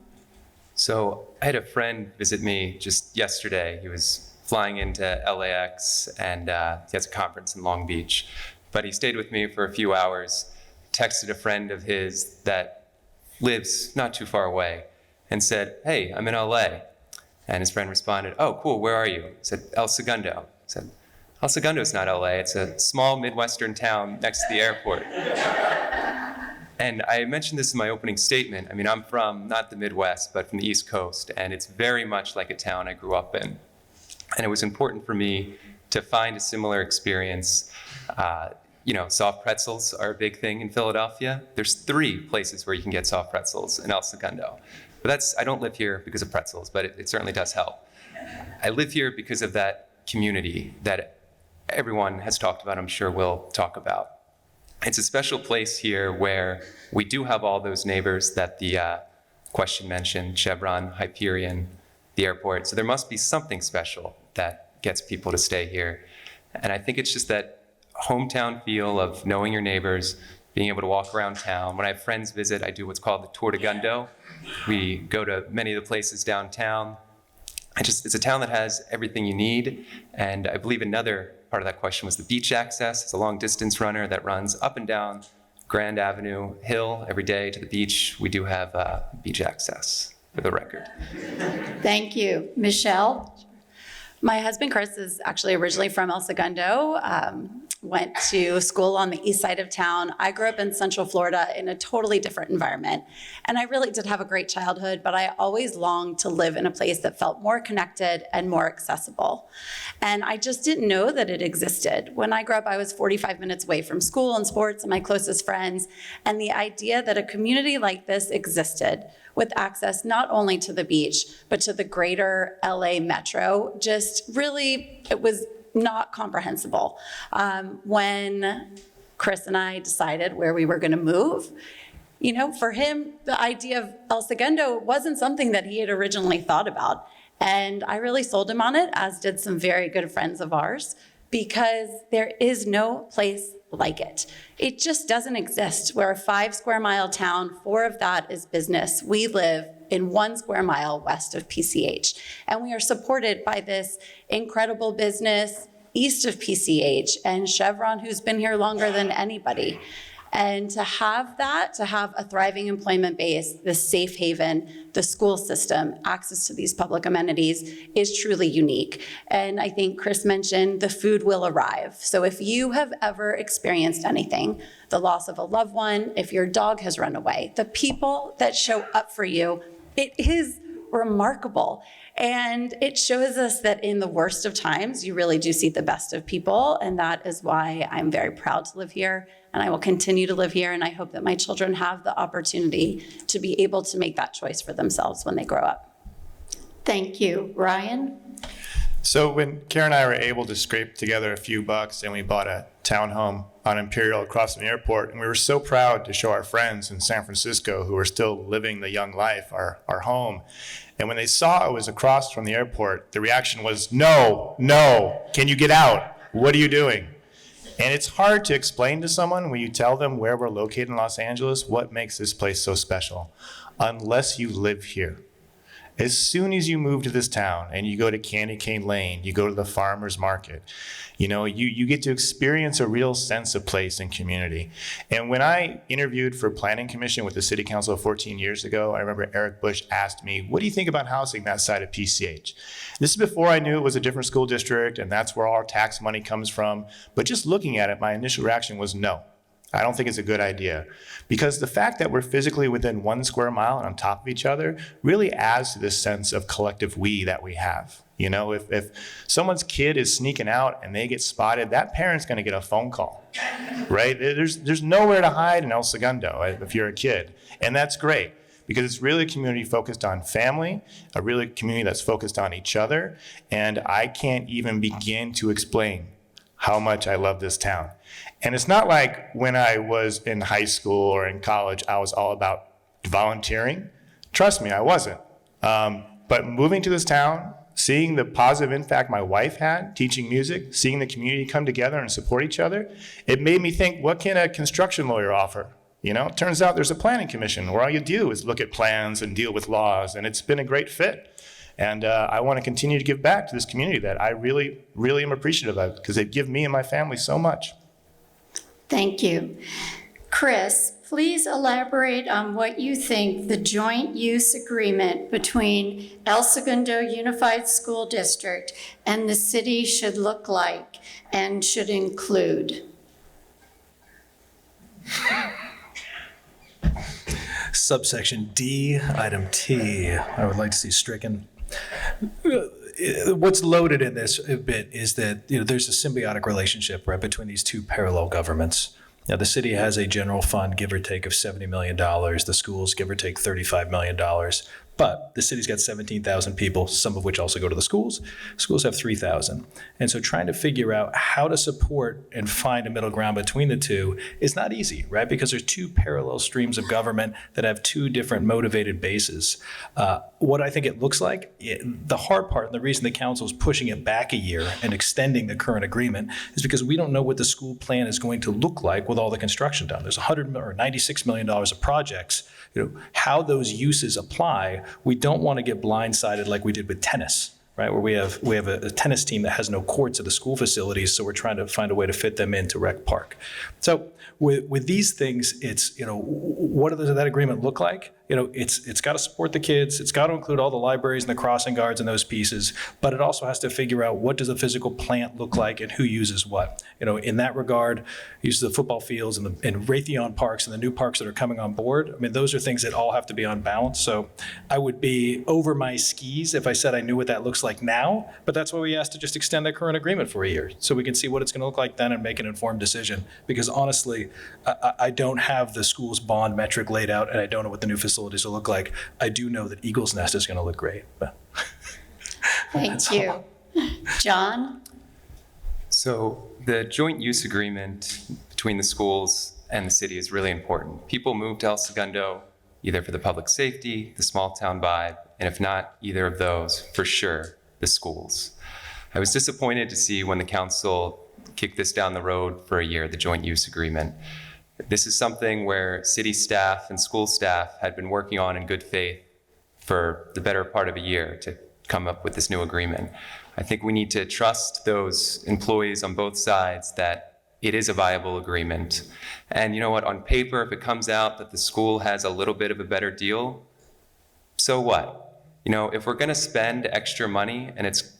So I had a friend visit me just yesterday. He was flying into LAX, and he has a conference in Long Beach. But he stayed with me for a few hours, texted a friend of his that lives not too far away, and said, "Hey, I'm in LA." And his friend responded, "Oh, cool, where are you?" He said, "El Segundo." I said, "El Segundo is not LA. It's a small Midwestern town next to the airport." And I mentioned this in my opening statement. I mean, I'm from not the Midwest, but from the East Coast, and it's very much like a town I grew up in. And it was important for me to find a similar experience. You know, soft pretzels are a big thing in Philadelphia. There's 3 places where you can get soft pretzels in El Segundo. But I don't live here because of pretzels, but it certainly does help. I live here because of that community that everyone has talked about, I'm sure we'll talk about. It's a special place here where we do have all those neighbors that the question mentioned, Chevron, Hyperion, the airport. So there must be something special that gets people to stay here. And I think it's just that hometown feel of knowing your neighbors, being able to walk around town. When I have friends visit, I do what's called the Tour de Gundo. We go to many of the places downtown. It's a town that has everything you need. And I believe another part of that question was the beach access. It's a long distance runner that runs up and down Grand Avenue Hill every day to the beach. We do have beach access, for the record. Thank you. Michelle? My husband, Chris, is actually originally from El Segundo, went to school on the east side of town. I grew up in Central Florida in a totally different environment. And I really did have a great childhood, but I always longed to live in a place that felt more connected and more accessible. And I just didn't know that it existed. When I grew up, I was 45 minutes away from school and sports and my closest friends. And the idea that a community like this existed with access not only to the beach, but to the greater LA metro, just really, it was not comprehensible. When Chris and I decided where we were gonna move, you know, for him, the idea of El Segundo wasn't something that he had originally thought about. And I really sold him on it, as did some very good friends of ours, because there is no place like it. It just doesn't exist. We're a 5 square mile town, 4 of that is business. We live in 1 square mile west of PCH. And we are supported by this incredible business east of PCH and Chevron, who's been here longer than anybody. And to have that, to have a thriving employment base, the safe haven, the school system, access to these public amenities is truly unique. And I think Chris mentioned the food will arrive. So if you have ever experienced anything, the loss of a loved one, if your dog has run away, the people that show up for you, it is remarkable. And it shows us that in the worst of times, you really do see the best of people. And that is why I'm very proud to live here. And I will continue to live here. And I hope that my children have the opportunity to be able to make that choice for themselves when they grow up. Thank you. Ryan? So when Karen and I were able to scrape together a few bucks and we bought a townhome on Imperial across from the airport, and we were so proud to show our friends in San Francisco who were still living the young life, our home. And when they saw it was across from the airport, the reaction was, no, can you get out? What are you doing? And it's hard to explain to someone when you tell them where we're located in Los Angeles, what makes this place so special, unless you live here. As soon as you move to this town and you go to Candy Cane Lane, you go to the farmer's market, you get to experience a real sense of place and community. And when I interviewed for planning commission with the city council 14 years ago, I remember Eric Bush asked me, what do you think about housing that side of PCH? This is before I knew it was a different school district and that's where all our tax money comes from. But just looking at it, my initial reaction was no. I don't think it's a good idea, because the fact that we're physically within 1 square mile and on top of each other really adds to this sense of collective we that we have. If someone's kid is sneaking out and they get spotted, that parent's going to get a phone call, right? There's nowhere to hide in El Segundo if you're a kid, and that's great. Because it's really a community focused on family, a really community that's focused on each other, and I can't even begin to explain how much I love this town. And it's not like when I was in high school or in college, I was all about volunteering. Trust me, I wasn't. But moving to this town, seeing the positive impact my wife had, teaching music, seeing the community come together and support each other, it made me think, what can a construction lawyer offer? It turns out there's a planning commission where all you do is look at plans and deal with laws, and it's been a great fit. And I want to continue to give back to this community that I really, really am appreciative of, because they give me and my family so much. Thank you. Chris, please elaborate on what you think the joint use agreement between El Segundo Unified School District and the city should look like and should include. Subsection D, item T, I would like to see stricken. What's loaded in this a bit is that there's a symbiotic relationship right between these two parallel governments. Now, the city has a general fund, give or take, of $70 million. The schools, give or take, $35 million. But the city's got 17,000 people, some of which also go to the schools. Schools have 3,000. And so trying to figure out how to support and find a middle ground between the two is not easy, right? Because there's two parallel streams of government that have two different motivated bases. What I think it looks like, the hard part and the reason the council is pushing it back a year and extending the current agreement is because we don't know what the school plan is going to look like with all the construction done. There's $96 million of projects. How those uses apply, we don't want to get blindsided like we did with tennis, right? Where we have a tennis team that has no courts at the school facilities, so we're trying to find a way to fit them into rec park. So with these things, it's, what does that agreement look like? It's got to support the kids. It's got to include all the libraries and the crossing guards and those pieces, but it also has to figure out what does a physical plant look like and who uses what. In that regard, use the football fields and Raytheon parks and the new parks that are coming on board. Those are things that all have to be on balance. So I would be over my skis if I said I knew what that looks like now, but that's why we asked to just extend that current agreement for a year so we can see what it's going to look like then and make an informed decision. Because honestly, I don't have the school's bond metric laid out and I don't know what the new facilities will look like. I do know that Eagle's Nest is going to look great. But Thank you. John? So the joint use agreement between the schools and the city is really important. People move to El Segundo either for the public safety, the small town vibe, and if not either of those, for sure, the schools. I was disappointed to see when the council kicked this down the road for a year, the joint use agreement. This is something where city staff and school staff had been working on in good faith for the better part of a year to come up with this new agreement. I think we need to trust those employees on both sides that it is a viable agreement. And you know what, on paper, if it comes out that the school has a little bit of a better deal, so what? If we're gonna spend extra money and it's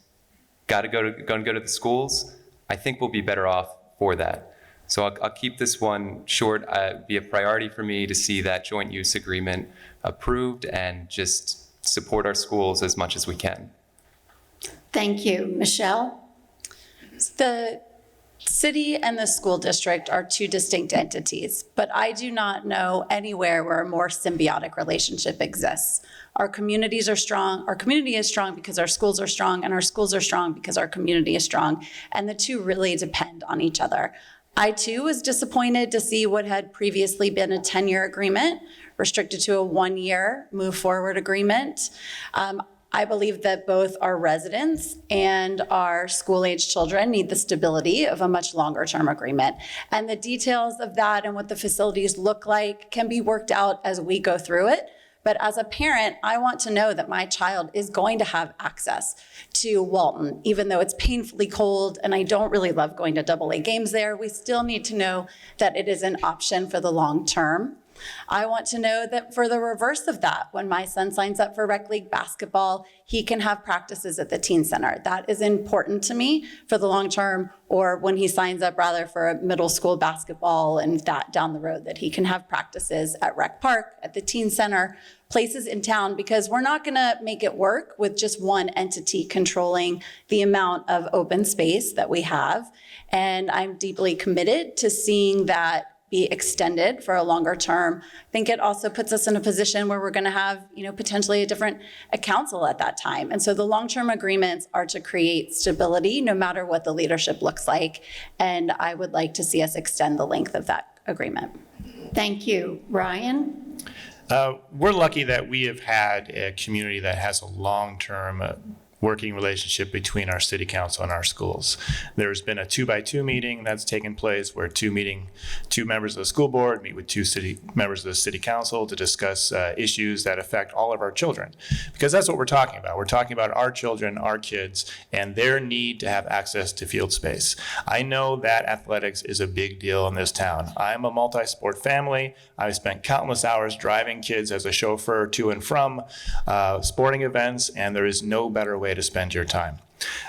gonna go to the schools, I think we'll be better off for that. So I'll keep this one short. It'd be a priority for me to see that joint use agreement approved and just support our schools as much as we can. Thank you. Michelle? The city and the school district are two distinct entities, but I do not know anywhere where a more symbiotic relationship exists. Our communities are strong. Our community is strong because our schools are strong, and our schools are strong because our community is strong. And the two really depend on each other. I too was disappointed to see what had previously been a 10-year agreement restricted to a 1-year move forward agreement. I believe that both our residents and our school-age children need the stability of a much longer-term agreement. And the details of that and what the facilities look like can be worked out as we go through it. But as a parent, I want to know that my child is going to have access to Walton, even though it's painfully cold and I don't really love going to AA games there. We still need to know that it is an option for the long term. I want to know that for the reverse of that, when my son signs up for rec league basketball, he can have practices at the teen center. That is important to me for the long term, or when he signs up rather for a middle school basketball and that down the road, that he can have practices at rec park, at the teen center, places in town, because we're not gonna make it work with just one entity controlling the amount of open space that we have. And I'm deeply committed to seeing that be extended for a longer term. I think it also puts us in a position where we're going to have, potentially a council at that time. And so the long-term agreements are to create stability no matter what the leadership looks like. And I would like to see us extend the length of that agreement. Thank you. Ryan? We're lucky that we have had a community that has a long-term working relationship between our city council and our schools. There's been a 2x2 meeting that's taken place where two members of the school board meet with two members of the city council to discuss issues that affect all of our children. Because that's what we're talking about. We're talking about our children, our kids, and their need to have access to field space. I know that athletics is a big deal in this town. I'm a multi-sport family. I've spent countless hours driving kids as a chauffeur to and from sporting events, and there is no better way to spend your time.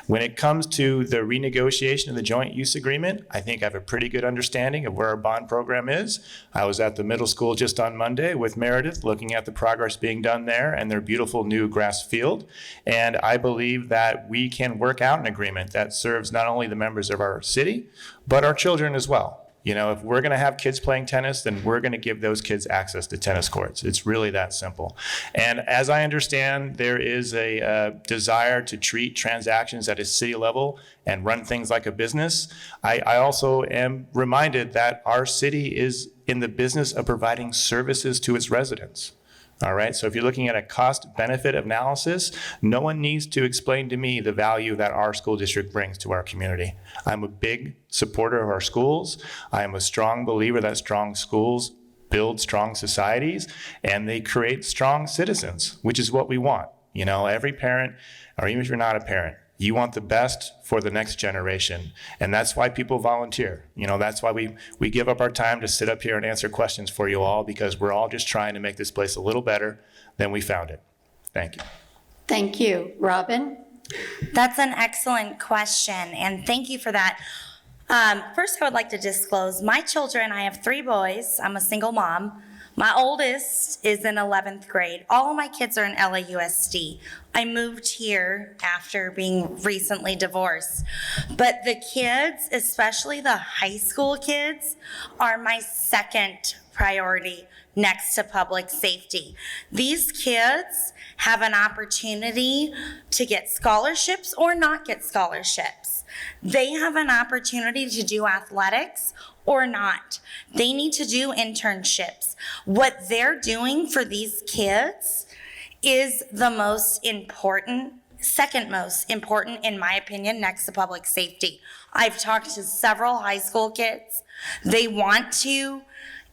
When it comes to the renegotiation of the joint use agreement, I think I have a pretty good understanding of where our bond program is. I was at the middle school just on Monday with Meredith looking at the progress being done there and their beautiful new grass field. And I believe that we can work out an agreement that serves not only the members of our city, but our children as well. If we're going to have kids playing tennis, then we're going to give those kids access to tennis courts. It's really that simple. And as I understand, there is a desire to treat transactions at a city level and run things like a business. I also am reminded that our city is in the business of providing services to its residents. All right, so if you're looking at a cost-benefit analysis, no one needs to explain to me the value that our school district brings to our community. I'm a big supporter of our schools. I am a strong believer that strong schools build strong societies and they create strong citizens, which is what we want. Every parent, or even if you're not a parent, you want the best for the next generation. And that's why people volunteer. That's why we give up our time to sit up here and answer questions for you all, because we're all just trying to make this place a little better than we found it. Thank you. Thank you. Robin? That's an excellent question, and thank you for that. First, I would like to disclose my children. I have 3 boys. I'm a single mom. My oldest is in 11th grade. All of my kids are in LAUSD. I moved here after being recently divorced. But the kids, especially the high school kids, are my second priority next to public safety. These kids have an opportunity to get scholarships or not get scholarships. They have an opportunity to do athletics or not. They need to do internships. What they're doing for these kids is the most important, second most important, in my opinion, next to public safety. I've talked to several high school kids. They want to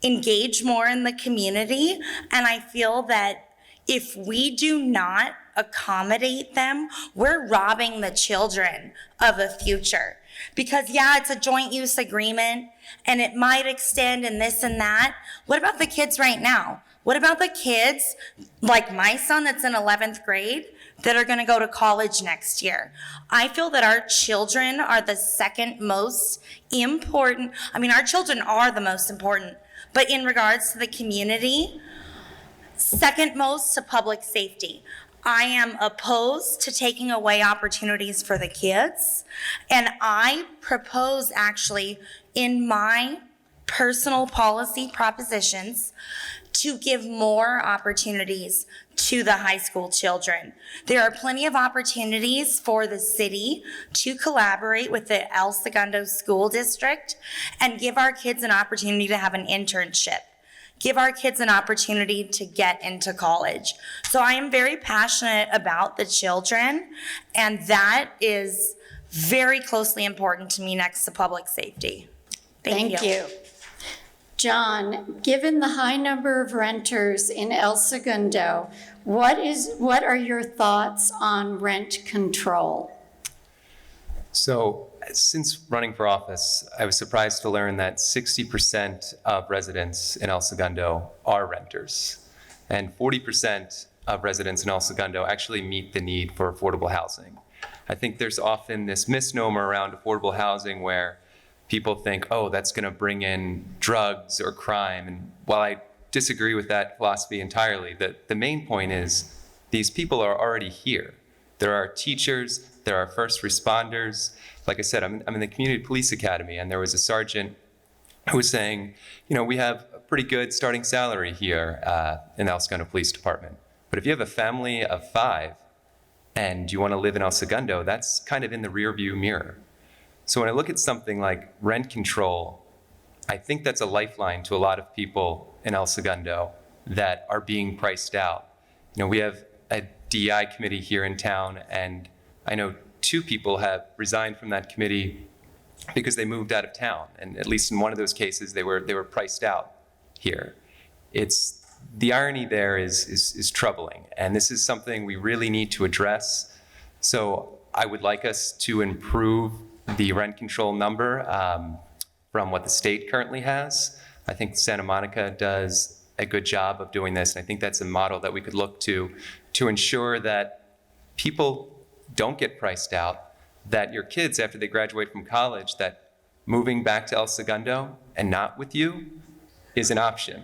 engage more in the community, and I feel that if we do not accommodate them, we're robbing the children of a future. Because it's a joint use agreement and it might extend and this and that. What about the kids right now? What about the kids like my son that's in 11th grade that are going to go to college next year? I feel that our children are the second most important. Our children are the most important, but in regards to the community, second most to public safety. I am opposed to taking away opportunities for the kids. And I propose actually in my personal policy propositions to give more opportunities to the high school children. There are plenty of opportunities for the city to collaborate with the El Segundo School District and give our kids an opportunity to have an internship. Give our kids an opportunity to get into college. So I am very passionate about the children, and that is very closely important to me next to public safety. Thank you. John, given the high number of renters in El Segundo, what are your thoughts on rent control? So, since running for office, I was surprised to learn that 60% of residents in El Segundo are renters, and 40% of residents in El Segundo actually meet the need for affordable housing. I think there's often this misnomer around affordable housing where people think, oh, that's going to bring in drugs or crime. And while I disagree with that philosophy entirely, the main point is these people are already here. There are teachers, there are first responders. Like I said, I'm in the Community Police Academy, and there was a sergeant who was saying, you know, we have a pretty good starting salary here in the El Segundo Police Department. But if you have a family of 5 and you want to live in El Segundo, that's kind of in the rearview mirror. So when I look at something like rent control, I think that's a lifeline to a lot of people in El Segundo that are being priced out. You know, we have a DEI committee here in town, and I know 2 people have resigned from that committee because they moved out of town. And at least in one of those cases, they were priced out here. The irony there is troubling, and this is something we really need to address. So I would like us to improve the rent control number from what the state currently has. I think Santa Monica does a good job of doing this, and I think that's a model that we could look to ensure that people don't get priced out, that your kids, after they graduate from college, that moving back to El Segundo and not with you is an option.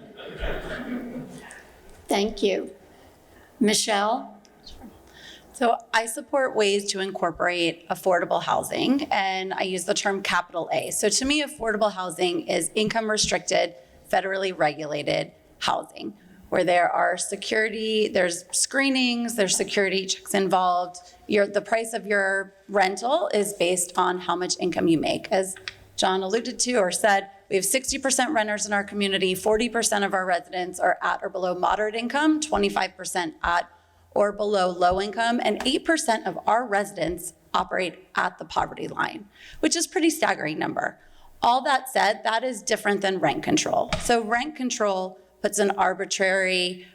Thank you. Michelle? So I support ways to incorporate affordable housing, and I use the term capital A. So to me, affordable housing is income restricted, federally regulated housing, where there are there's screenings, there's security checks involved. The price of your rental is based on how much income you make. As John alluded to or said, we have 60% renters in our community, 40% of our residents are at or below moderate income, 25% at or below low income, and 8% of our residents operate at the poverty line, which is a pretty staggering number. All that said, that is different than rent control. So rent control puts an arbitrary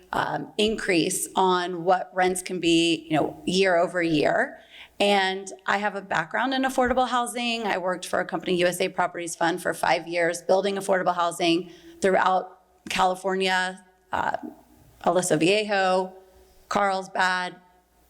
increase on what rents can be, year over year. And I have a background in affordable housing. I worked for a company, USA Properties Fund, for 5 years, building affordable housing throughout California, Aliso Viejo, Carlsbad,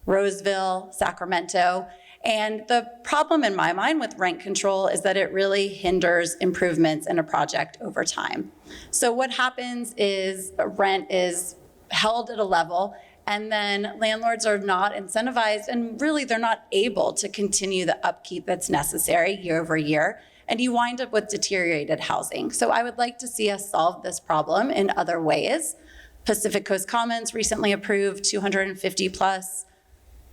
Roseville, Sacramento. And the problem in my mind with rent control is that it really hinders improvements in a project over time. So what happens is rent is held at a level, and then landlords are not incentivized, and really they're not able to continue the upkeep that's necessary year over year, and you wind up with deteriorated housing. So I would like to see us solve this problem in other ways. Pacific Coast Commons recently approved 250 plus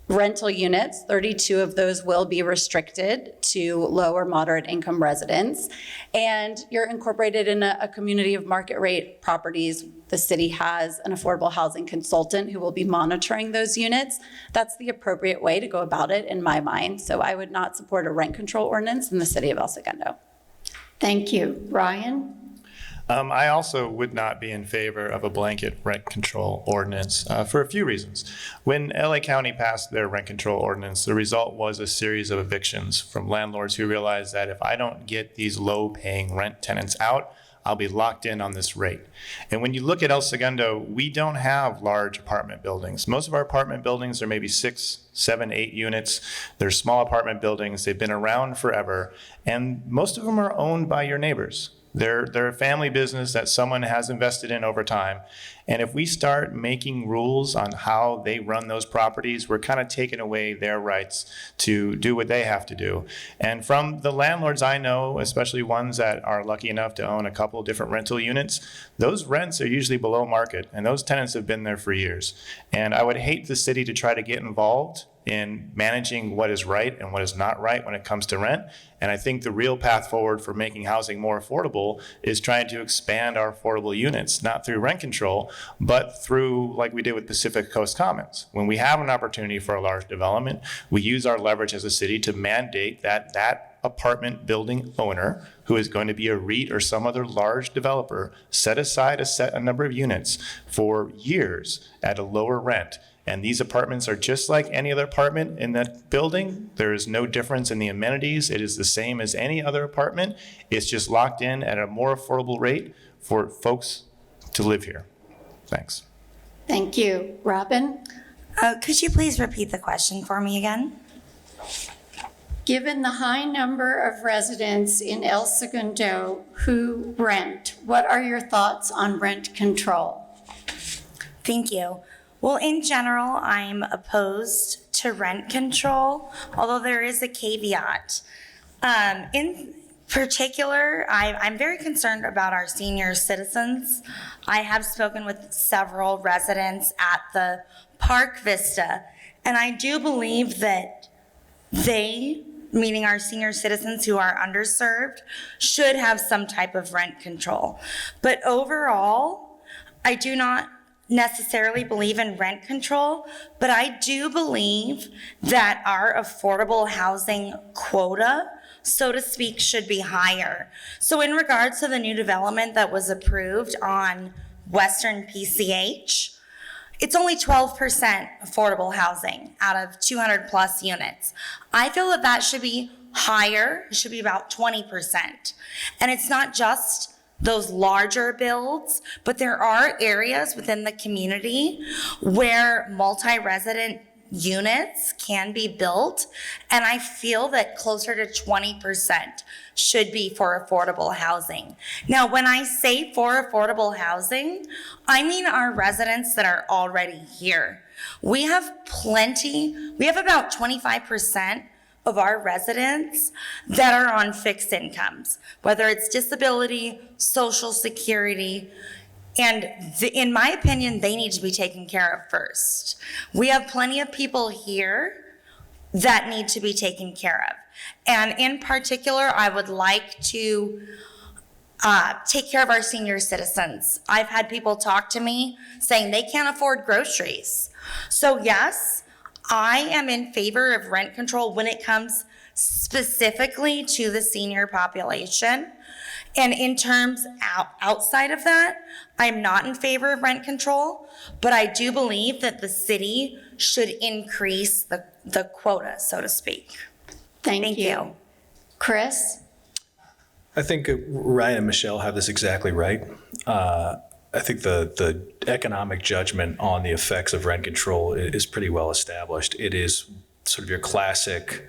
rental units. 32 of those will be restricted to low or moderate income residents. And you're incorporated in a community of market rate properties. The city has an affordable housing consultant who will be monitoring those units. That's the appropriate way to go about it in my mind. So I would not support a rent control ordinance in the city of El Segundo. Thank you. Ryan? I also would not be in favor of a blanket rent control ordinance for a few reasons. When LA County passed their rent control ordinance, the result was a series of evictions from landlords who realized that if I don't get these low-paying rent tenants out, I'll be locked in on this rate. And when you look at El Segundo, we don't have large apartment buildings. Most of our apartment buildings are maybe 6, 7, 8 units. They're small apartment buildings. They've been around forever. And most of them are owned by your neighbors. They're a family business that someone has invested in over time. And if we start making rules on how they run those properties, we're kind of taking away their rights to do what they have to do. And from the landlords I know, especially ones that are lucky enough to own a couple different rental units, those rents are usually below market, and those tenants have been there for years. And I would hate the city to try to get involved in managing what is right and what is not right when it comes to rent. And I think the real path forward for making housing more affordable is trying to expand our affordable units, not through rent control, but through, like we did with Pacific Coast Commons. When we have an opportunity for a large development, we use our leverage as a city to mandate that that apartment building owner, who is going to be a REIT or some other large developer, set aside a number of units for years at a lower rent. And these apartments are just like any other apartment in that building. There is no difference in the amenities. It is the same as any other apartment. It's just locked in at a more affordable rate for folks to live here. Thanks. Thank you. Robin? Could you please repeat the question for me again? Given the high number of residents in El Segundo who rent, what are your thoughts on rent control? Thank you. Well, in general, I'm opposed to rent control, although there is a caveat. In particular, I'm very concerned about our senior citizens. I have spoken with several residents at the Park Vista, and I do believe that they, meaning our senior citizens who are underserved, should have some type of rent control. But overall, I do not necessarily believe in rent control, but I do believe that our affordable housing quota, so to speak, should be higher. So in regards to the new development that was approved on Western PCH, it's only 12% affordable housing out of 200 plus units. I feel that that should be higher. It should be about 20%. And it's not just those larger builds, but there are areas within the community where multi-resident units can be built, and I feel that closer to 20% should be for affordable housing. Now, when I say for affordable housing, I mean our residents that are already here. We have about 25% of our residents that are on fixed incomes, whether it's disability, Social Security, and in my opinion, they need to be taken care of first. We have plenty of people here that need to be taken care of. And in particular, I would like to take care of our senior citizens. I've had people talk to me saying they can't afford groceries. So yes, I am in favor of rent control when it comes specifically to the senior population. And in terms outside of that, I'm not in favor of rent control, but I do believe that the city should increase the quota, so to speak. Thank you. Chris? I think Ryan and Michelle have this exactly right. I think the economic judgment on the effects of rent control is pretty well established. It is sort of your classic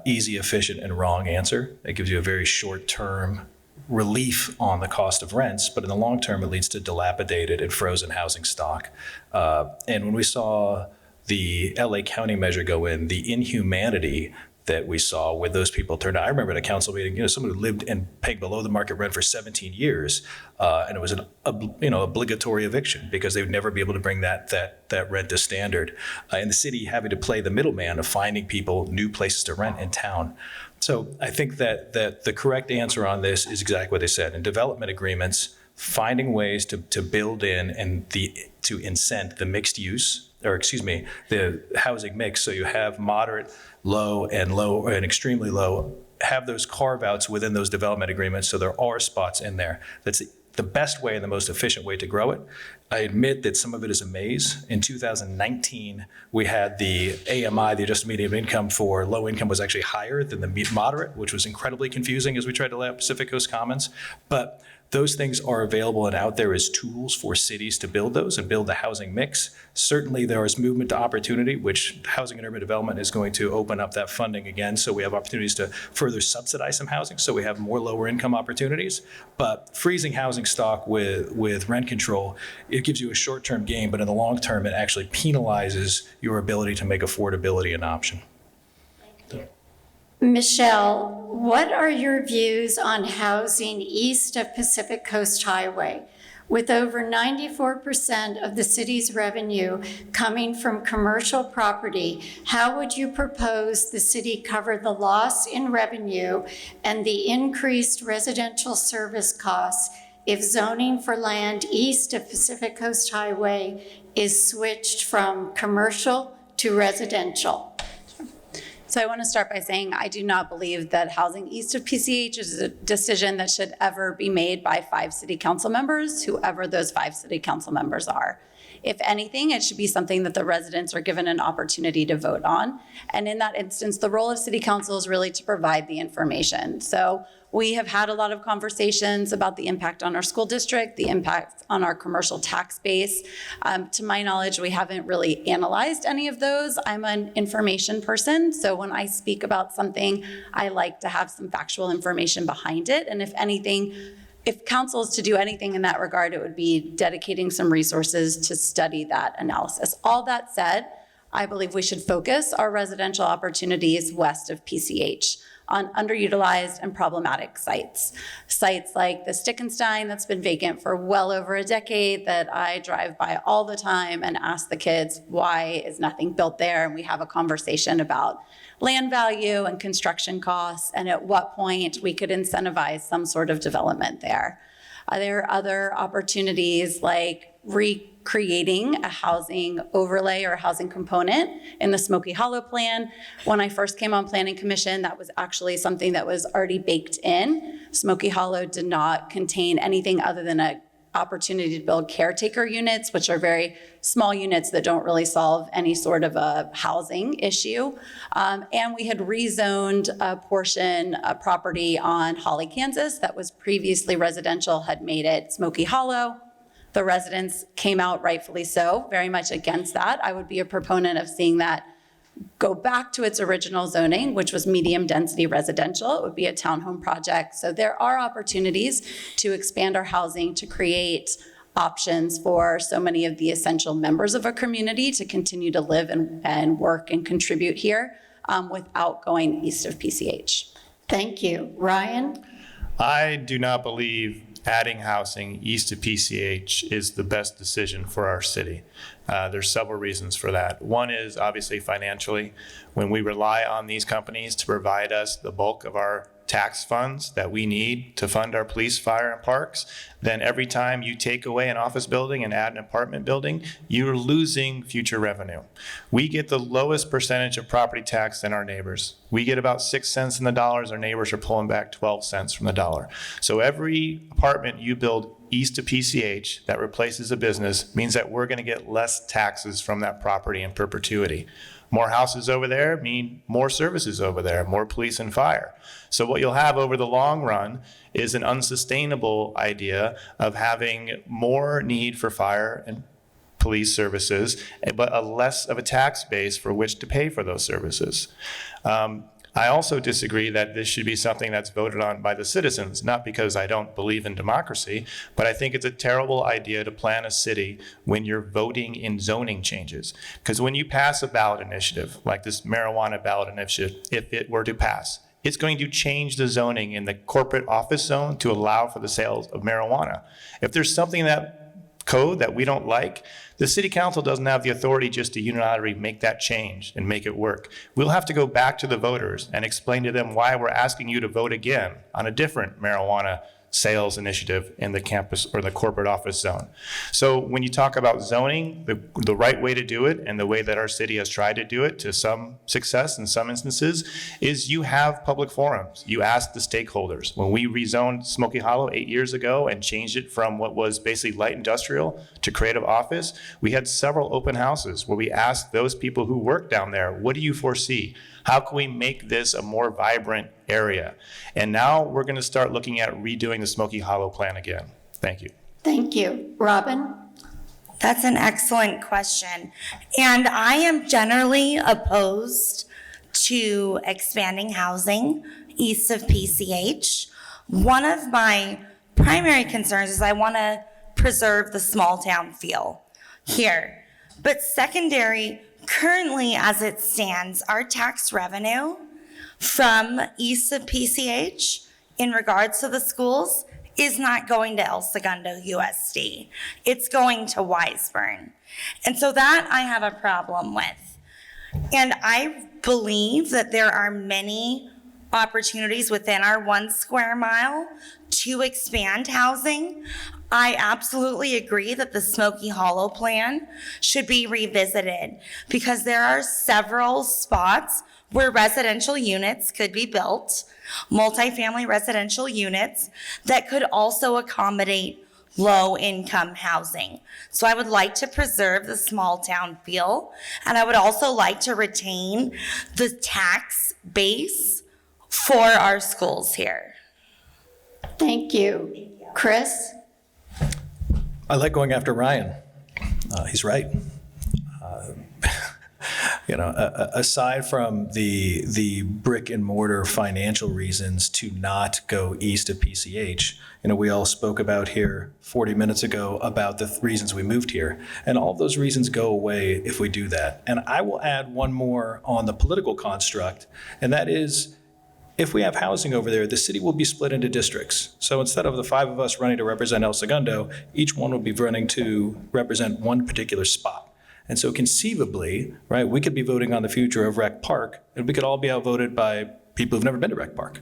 easy, efficient, and wrong answer. It gives you a very short-term relief on the cost of rents, but in the long term, it leads to dilapidated and frozen housing stock. And when we saw the LA County measure go in, the inhumanity that we saw with those people turned out. I remember at a council meeting, someone who lived and paid below the market rent for 17 years, and it was an obligatory eviction because they would never be able to bring that rent to standard. And the city having to play the middleman of finding people new places to rent in town. So I think that the correct answer on this is exactly what they said. In development agreements, finding ways to build in and to incent the mixed use, the housing mix, so you have moderate, low, and extremely low, have those carve-outs within those development agreements so there are spots in there. That's the best way and the most efficient way to grow it. I admit that some of it is a maze. In 2019, we had the AMI, the adjusted median income for low income, was actually higher than the moderate, which was incredibly confusing as we tried to lay out Pacific Coast Commons. But Those things are available and out there as tools for cities to build those and build the housing mix. Certainly there is movement to opportunity, which Housing and Urban Development is going to open up that funding again. So we have opportunities to further subsidize some housing. So we have more lower income opportunities. But freezing housing stock with rent control, it gives you a short-term gain, but in the long term, it actually penalizes your ability to make affordability an option. Michelle, what are your views on housing east of Pacific Coast Highway? With over 94% of the city's revenue coming from commercial property, how would you propose the city cover the loss in revenue and the increased residential service costs if zoning for land east of Pacific Coast Highway is switched from commercial to residential? So I want to start by saying I do not believe that housing east of PCH is a decision that should ever be made by 5 city council members, whoever those 5 city council members are. If anything, it should be something that the residents are given an opportunity to vote on. And in that instance, the role of city council is really to provide the information. So we have had a lot of conversations about the impact on our school district, the impact on our commercial tax base. To my knowledge, we haven't really analyzed any of those. I'm an information person, so when I speak about something, I like to have some factual information behind it. And if anything, if council is to do anything in that regard, it would be dedicating some resources to study that analysis. All that said, I believe we should focus our residential opportunities west of PCH on underutilized and problematic sites. Sites like the Stickenstein that's been vacant for well over a decade that I drive by all the time and ask the kids, why is nothing built there? And we have a conversation about land value and construction costs and at what point we could incentivize some sort of development there. There are other opportunities like recreating a housing overlay or a housing component in the Smoky Hollow plan. When I first came on Planning Commission, that was actually something that was already baked in. Smoky Hollow did not contain anything other than an opportunity to build caretaker units, which are very small units that don't really solve any sort of a housing issue. And we had rezoned a portion of property on Holly, Kansas that was previously residential, had made it Smoky Hollow. The residents came out, rightfully so, very much against that. I would be a proponent of seeing that go back to its original zoning, which was medium density residential. It would be a townhome project. So there are opportunities to expand our housing, to create options for so many of the essential members of a community to continue to live and work and contribute here without going east of PCH. Thank you. Ryan? I do not believe adding housing east of PCH is the best decision for our city. There's several reasons for that. One is obviously financially. When we rely on these companies to provide us the bulk of our tax funds that we need to fund our police, fire, and parks, then every time you take away an office building and add an apartment building, you're losing future revenue. We get the lowest percentage of property tax than our neighbors. We get about 6 cents in the dollars. Our neighbors are pulling back 12 cents from the dollar. So every apartment you build east of PCH that replaces a business means that we're going to get less taxes from that property in perpetuity. More houses over there mean more services over there, more police and fire. So what you'll have over the long run is an unsustainable idea of having more need for fire and police services, but a less of a tax base for which to pay for those services. I also disagree that this should be something that's voted on by the citizens, not because I don't believe in democracy, but I think it's a terrible idea to plan a city when you're voting in zoning changes. Because when you pass a ballot initiative, like this marijuana ballot initiative, if it were to pass, it's going to change the zoning in the corporate office zone to allow for the sales of marijuana. If there's something in that code that we don't like, the city council doesn't have the authority just to unilaterally make that change and make it work. We'll have to go back to the voters and explain to them why we're asking you to vote again on a different marijuana sales initiative in the campus or the corporate office zone. So when you talk about zoning, the right way to do it, and the way that our city has tried to do it to some success in some instances, is you have public forums. You ask the stakeholders. When we rezoned Smoky Hollow 8 years ago and changed it from what was basically light industrial to creative office, we had several open houses where we asked those people who work down there, what do you foresee? How can we make this a more vibrant area. And now we're going to start looking at redoing the Smoky Hollow plan again. Thank you. Thank you. Robin? That's an excellent question. And I am generally opposed to expanding housing east of PCH. One of my primary concerns is I want to preserve the small town feel here. But secondary, currently as it stands, our tax revenue from east of PCH in regards to the schools is not going to El Segundo USD. It's going to Wiseburn. And so that I have a problem with. And I believe that there are many opportunities within our 1 square mile to expand housing. I absolutely agree that the Smoky Hollow plan should be revisited because there are several spots where residential units could be built, multifamily residential units that could also accommodate low-income housing. So I would like to preserve the small town feel, and I would also like to retain the tax base for our schools here. Thank you. Chris? I like going after Ryan. He's right. Aside from the brick and mortar financial reasons to not go east of PCH, we all spoke about here 40 minutes ago about the reasons we moved here. And all of those reasons go away if we do that. And I will add one more on the political construct, and that is, if we have housing over there, the city will be split into districts. So instead of the 5 of us running to represent El Segundo, each one will be running to represent one particular spot. And so conceivably, right, we could be voting on the future of Rec Park, and we could all be outvoted by people who've never been to Rec Park.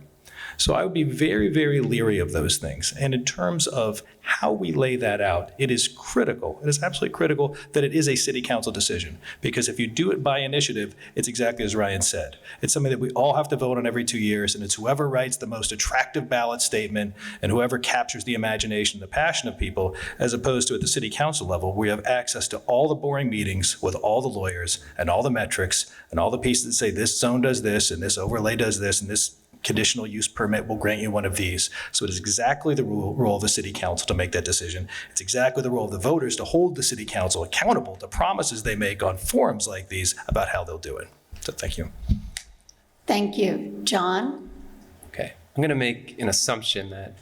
So I would be very, very leery of those things. And in terms of how we lay that out, it is critical. It is absolutely critical that it is a city council decision. Because if you do it by initiative, it's exactly as Ryan said. It's something that we all have to vote on every 2 years, and it's whoever writes the most attractive ballot statement and whoever captures the imagination and the passion of people, as opposed to at the city council level, where you have access to all the boring meetings with all the lawyers and all the metrics and all the pieces that say this zone does this and this overlay does this and this conditional use permit will grant you one of these. So it is exactly the role of the city council to make that decision. It's exactly the role of the voters to hold the city council accountable to promises they make on forums like these about how they'll do it. So thank you. Thank you. John? Okay, I'm going to make an assumption that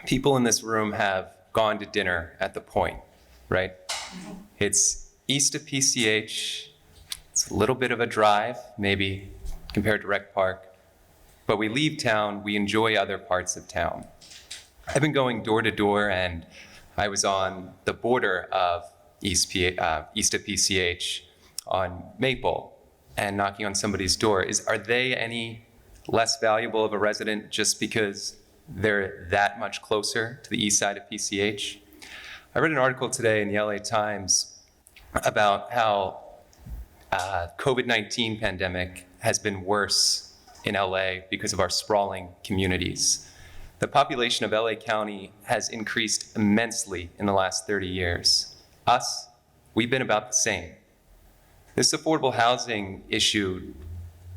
people in this room have gone to dinner at the Point, right? It's east of PCH. It's a little bit of a drive, maybe compared to Rec Park. But we leave town, we enjoy other parts of town. I've been going door to door, and I was on the border of east of PCH on Maple and knocking on somebody's door. Are they any less valuable of a resident just because they're that much closer to the east side of PCH? I read an article today in the LA Times about how COVID-19 pandemic has been worse in LA because of our sprawling communities. The population of LA County has increased immensely in the last 30 years. Us, we've been about the same. This affordable housing issue,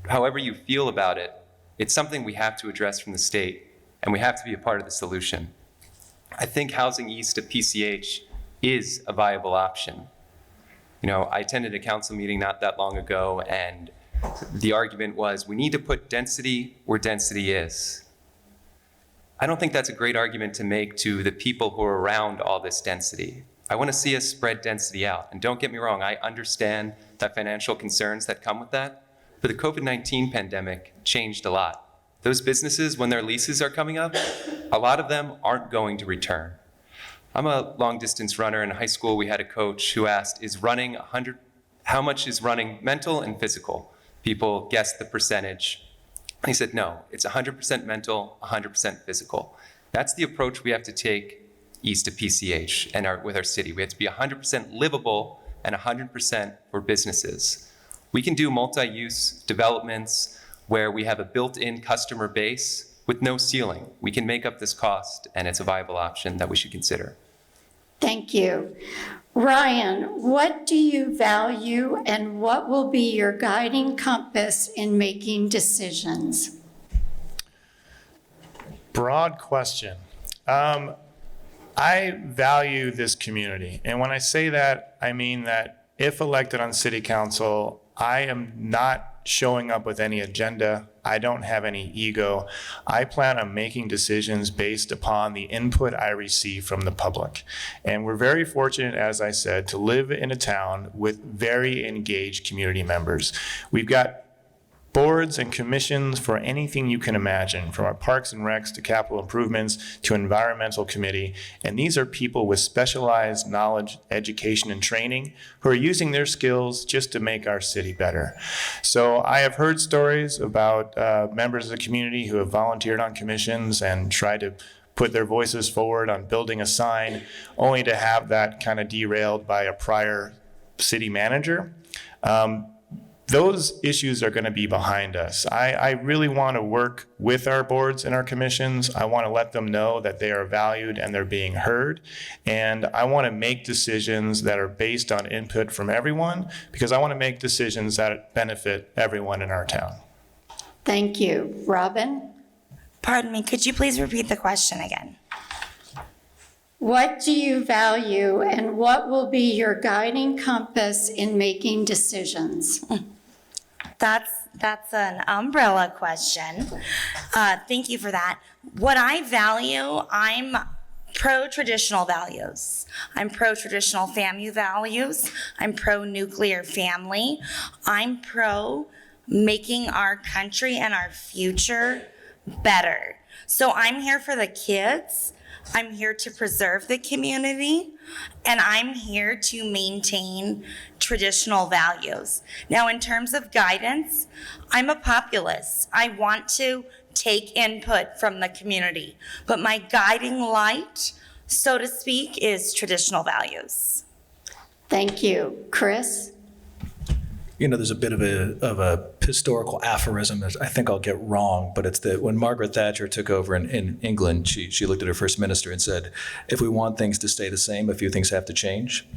however you feel about it, it's something we have to address from the state, and we have to be a part of the solution. I think housing east of PCH is a viable option. I attended a council meeting not that long ago, and the argument was, we need to put density where density is. I don't think that's a great argument to make to the people who are around all this density. I want to see us spread density out. And don't get me wrong, I understand the financial concerns that come with that, but the COVID-19 pandemic changed a lot. Those businesses, when their leases are coming up, a lot of them aren't going to return. I'm a long distance runner. In high school, we had a coach who asked, how much is running mental and physical? People guessed the percentage. And he said, no, it's 100% mental, 100% physical. That's the approach we have to take east of PCH and with our city. We have to be 100% livable and 100% for businesses. We can do multi-use developments where we have a built-in customer base with no ceiling. We can make up this cost, and it's a viable option that we should consider. Thank you. Ryan, what do you value and what will be your guiding compass in making decisions? Broad question. I value this community. And when I say that, I mean that if elected on city council, I am not showing up with any agenda. I don't have any ego. I plan on making decisions based upon the input I receive from the public. And we're very fortunate, as I said, to live in a town with very engaged community members. We've got boards and commissions for anything you can imagine, from our parks and recs to capital improvements to environmental committee. And these are people with specialized knowledge, education, and training who are using their skills just to make our city better. So I have heard stories about members of the community who have volunteered on commissions and tried to put their voices forward on building a sign, only to have that kind of derailed by a prior city manager. Those issues are going to be behind us. I really want to work with our boards and our commissions. I want to let them know that they are valued and they're being heard. And I want to make decisions that are based on input from everyone, because I want to make decisions that benefit everyone in our town. Thank you. Robin? Pardon me, could you please repeat the question again? What do you value and what will be your guiding compass in making decisions? That's an umbrella question. Thank you for that. What I value, I'm pro-traditional values. I'm pro-traditional family values. I'm pro-nuclear family. I'm pro making our country and our future better. So I'm here for the kids. I'm here to preserve the community, and I'm here to maintain traditional values. Now, in terms of guidance, I'm a populist. I want to take input from the community, but my guiding light, so to speak, is traditional values. Thank you. Chris? You know, there's a bit of a historical aphorism that I think I'll get wrong, but it's that when Margaret Thatcher took over in England, she looked at her first minister and said, if we want things to stay the same, a few things have to change.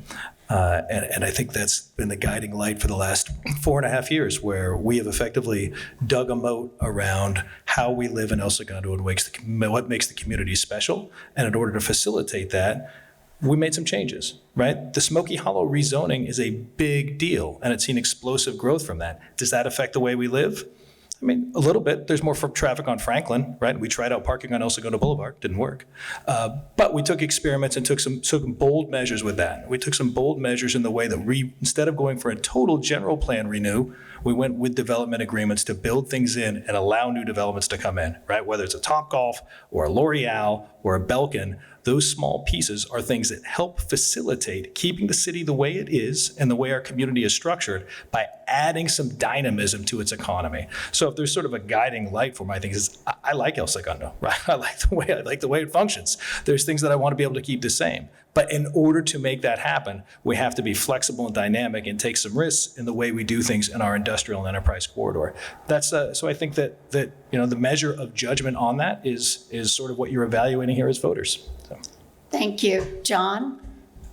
And I think that's been the guiding light for the last 4.5 years, where we have effectively dug a moat around how we live in El Segundo and what makes the community special. And in order to facilitate that, we made some changes, right? The Smoky Hollow rezoning is a big deal, and it's seen explosive growth from that. Does that affect the way we live? I mean, a little bit. There's more traffic on Franklin, right? We tried out parking on El Segundo Boulevard, didn't work. But we took experiments and took some bold measures with that. We took some bold measures in the way that instead of going for a total general plan renew, we went with development agreements to build things in and allow new developments to come in, right? Whether it's a Topgolf or a L'Oreal or a Belkin, those small pieces are things that help facilitate keeping the city the way it is and the way our community is structured by adding some dynamism to its economy. So if there's sort of a guiding light for my things, is I like El Segundo, right? I like the way it functions. There's things that I want to be able to keep the same. But in order to make that happen, we have to be flexible and dynamic and take some risks in the way we do things in our industrial and enterprise corridor. That's so I think that the measure of judgment on that is sort of what you're evaluating here as voters. So. Thank you. John?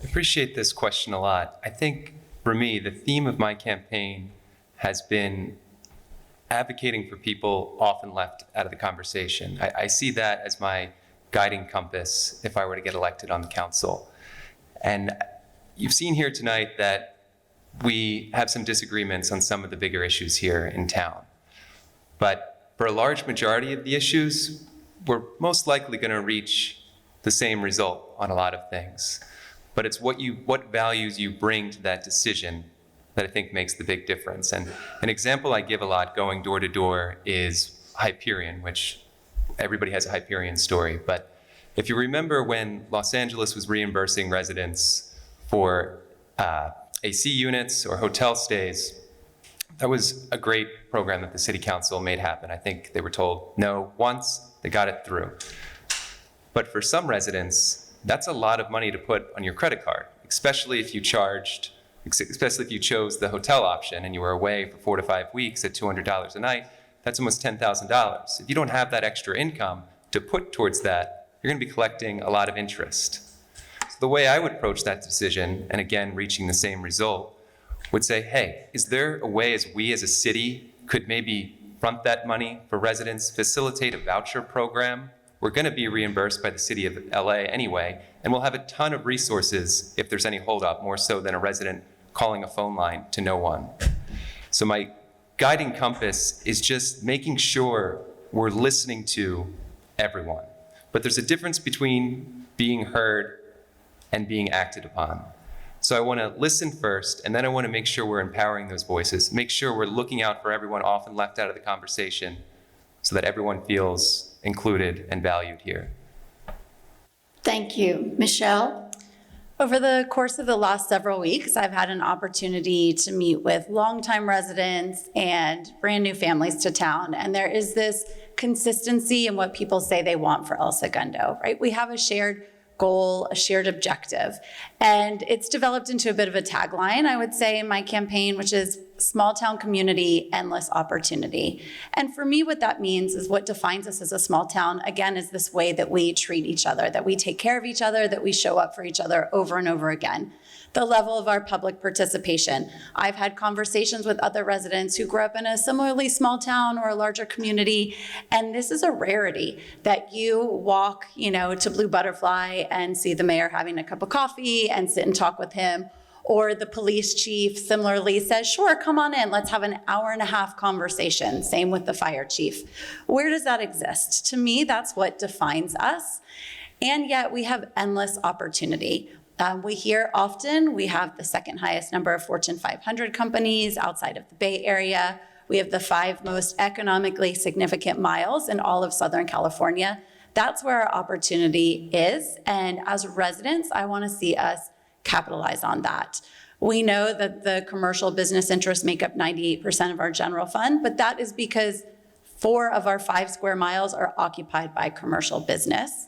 I appreciate this question a lot. I think for me, the theme of my campaign has been advocating for people often left out of the conversation. I see that as my guiding compass if I were to get elected on the council. And you've seen here tonight that we have some disagreements on some of the bigger issues here in town. But for a large majority of the issues, we're most likely going to reach the same result on a lot of things. But it's what values you bring to that decision that I think makes the big difference. And an example I give a lot going door to door is Hyperion, which everybody has a Hyperion story. But if you remember when Los Angeles was reimbursing residents for AC units or hotel stays, that was a great program that the city council made happen. I think they were told no once, they got it through. But for some residents, that's a lot of money to put on your credit card, especially if you chose the hotel option and you were away for 4 to 5 weeks at $200 a night. That's almost $10,000. If you don't have that extra income to put towards that, you're going to be collecting a lot of interest. So the way I would approach that decision, and again, reaching the same result, would say, hey, is there a way we as a city could maybe front that money for residents, facilitate a voucher program We're going to be reimbursed by the city of LA anyway, and we'll have a ton of resources if there's any holdup, more so than a resident calling a phone line to no one. So my guiding compass is just making sure we're listening to everyone. But there's a difference between being heard and being acted upon. So I want to listen first, and then I want to make sure we're empowering those voices, make sure we're looking out for everyone often left out of the conversation so that everyone feels included and valued here. Thank you. Michelle? Over the course of the last several weeks, I've had an opportunity to meet with longtime residents and brand new families to town. And there is this consistency in what people say they want for El Segundo, right? We have a shared goal, a shared objective. And it's developed into a bit of a tagline, I would say, in my campaign, which is small town community, endless opportunity. And for me, what that means is what defines us as a small town, again, is this way that we treat each other, that we take care of each other, that we show up for each other over and over again. The level of our public participation. I've had conversations with other residents who grew up in a similarly small town or a larger community, and this is a rarity that you walk, to Blue Butterfly and see the mayor having a cup of coffee and sit and talk with him, or the police chief similarly says, sure, come on in, let's have an hour-and-a-half conversation. Same with the fire chief. Where does that exist? To me, that's what defines us, and yet we have endless opportunity. We hear often we have the second highest number of Fortune 500 companies outside of the Bay Area. We have the 5 most economically significant miles in all of Southern California. That's where our opportunity is. And as residents, I want to see us capitalize on that. We know that the commercial business interests make up 98% of our general fund, but that is because 4 of our 5 square miles are occupied by commercial business.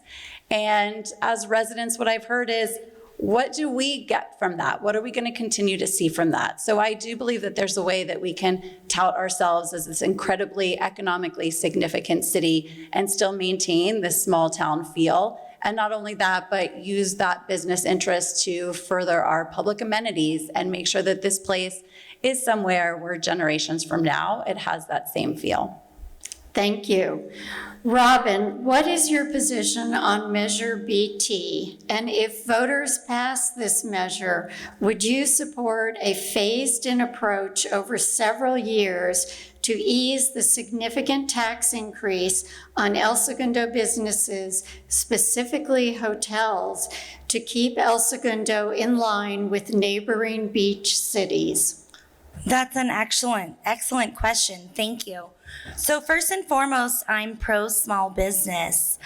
And as residents, what I've heard is, what do we get from that? What are we going to continue to see from that? So I do believe that there's a way that we can tout ourselves as this incredibly economically significant city and still maintain this small town feel. And not only that, but use that business interest to further our public amenities and make sure that this place is somewhere where generations from now, it has that same feel. Thank you. Robin, what is your position on Measure BT? And if voters pass this measure, would you support a phased-in approach over several years to ease the significant tax increase on El Segundo businesses, specifically hotels, to keep El Segundo in line with neighboring beach cities? That's an excellent question. Thank you. So first and foremost, I'm pro small business.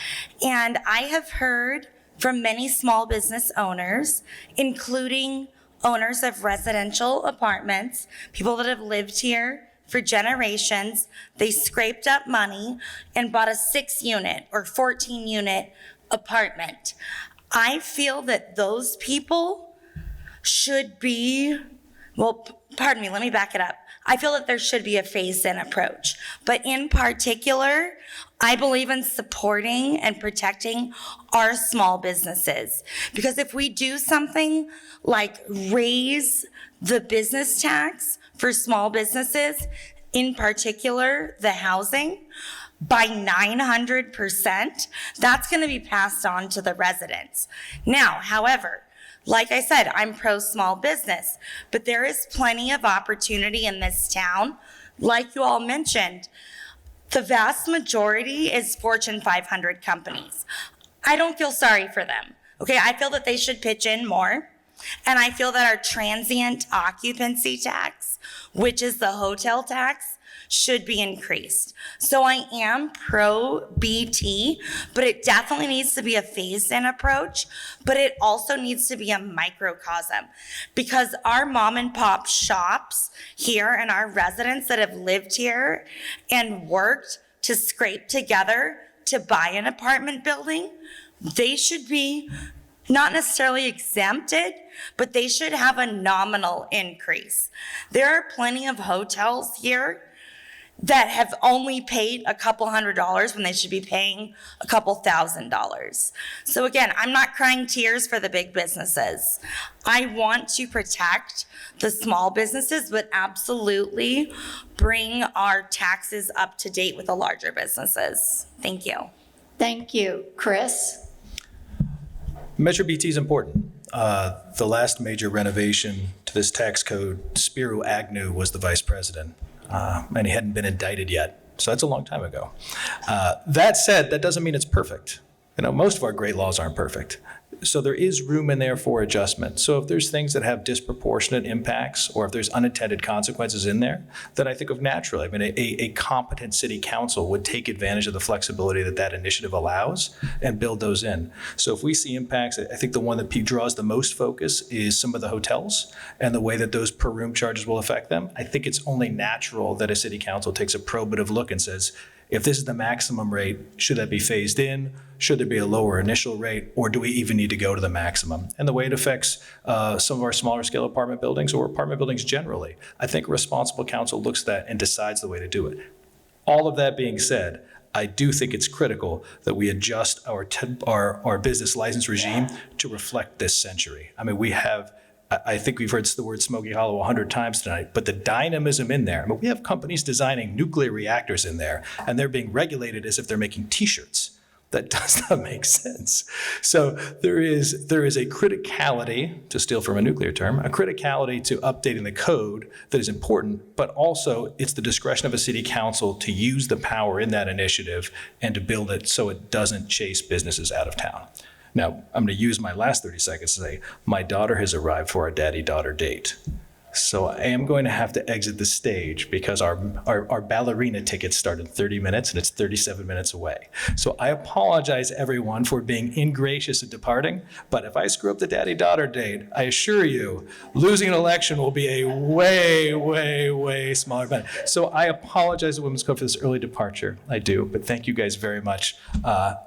And I have heard from many small business owners, including owners of residential apartments, people that have lived here for generations. They scraped up money and bought a 6-unit or 14-unit apartment. I feel that those people should be, pardon me, let me back it up. I feel that there should be a phased-in approach. But in particular, I believe in supporting and protecting our small businesses. Because if we do something like raise the business tax for small businesses, in particular the housing, by 900%, that's going to be passed on to the residents. Now, however, like I said, I'm pro small business, but there is plenty of opportunity in this town. Like you all mentioned, the vast majority is Fortune 500 companies. I don't feel sorry for them, okay? I feel that they should pitch in more, and I feel that our transient occupancy tax, which is the hotel tax, should be increased. So I am pro BT, but it definitely needs to be a phased-in approach, but it also needs to be a microcosm, because our mom and pop shops here and our residents that have lived here and worked to scrape together to buy an apartment building, they should be not necessarily exempted, but they should have a nominal increase. There are plenty of hotels here that have only paid a couple $100s when they should be paying a couple $1,000s. So again, I'm not crying tears for the big businesses. I want to protect the small businesses, but absolutely bring our taxes up to date with the larger businesses. Thank you. Thank you. Chris? Measure BT is important. The last major renovation to this tax code, Spiro Agnew was the vice president, and he hadn't been indicted yet. So that's a long time ago. That said, that doesn't mean it's perfect. You know, most of our great laws aren't perfect. So there is room in there for adjustment. So if there's things that have disproportionate impacts, or if there's unintended consequences in there, then I think of naturally. I mean, a competent city council would take advantage of the flexibility that that initiative allows and build those in. So if we see impacts, I think the one that draws the most focus is some of the hotels and the way that those per room charges will affect them. I think it's only natural that a city council takes a probative look and says, if this is the maximum rate, should that be phased in? Should there be a lower initial rate, or do we even need to go to the maximum? And the way it affects some of our smaller scale apartment buildings or apartment buildings generally, I think a responsible council looks at that and decides the way to do it. All of that being said, I do think it's critical that we adjust our business license regime to reflect this century. I mean, I think we've heard the word Smoky Hollow 100 times tonight, but the dynamism in there, I mean, we have companies designing nuclear reactors in there, and they're being regulated as if they're making T-shirts. That does not make sense. So there is a criticality, to steal from a nuclear term, a criticality to updating the code that is important, but also it's the discretion of a city council to use the power in that initiative and to build it so it doesn't chase businesses out of town. Now, I'm going to use my last 30 seconds to say, my daughter has arrived for our daddy-daughter date. So I am going to have to exit the stage because our ballerina tickets start in 30 minutes and it's 37 minutes away. So I apologize, everyone, for being ingracious at departing. But if I screw up the daddy-daughter date, I assure you, losing an election will be a way, way, way smaller benefit. So I apologize to Women's Club for this early departure. I do, but thank you guys very much.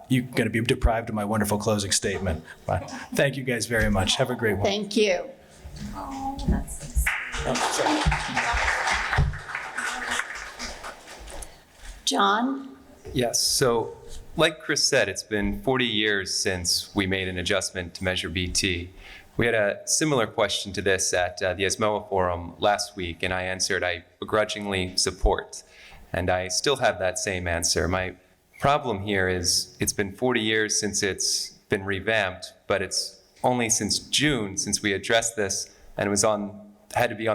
You're going to be deprived of my wonderful closing statement. But thank you guys very much. Have a great one. Thank you. Oh, that's John? Yes, so like Chris said, it's been 40 years since we made an adjustment to Measure BT. We had a similar question to this at the ESMOA Forum last week, and I answered I begrudgingly support. And I still have that same answer. My problem here is it's been 40 years since it's been revamped, but it's only since June since we addressed this, and it was had to be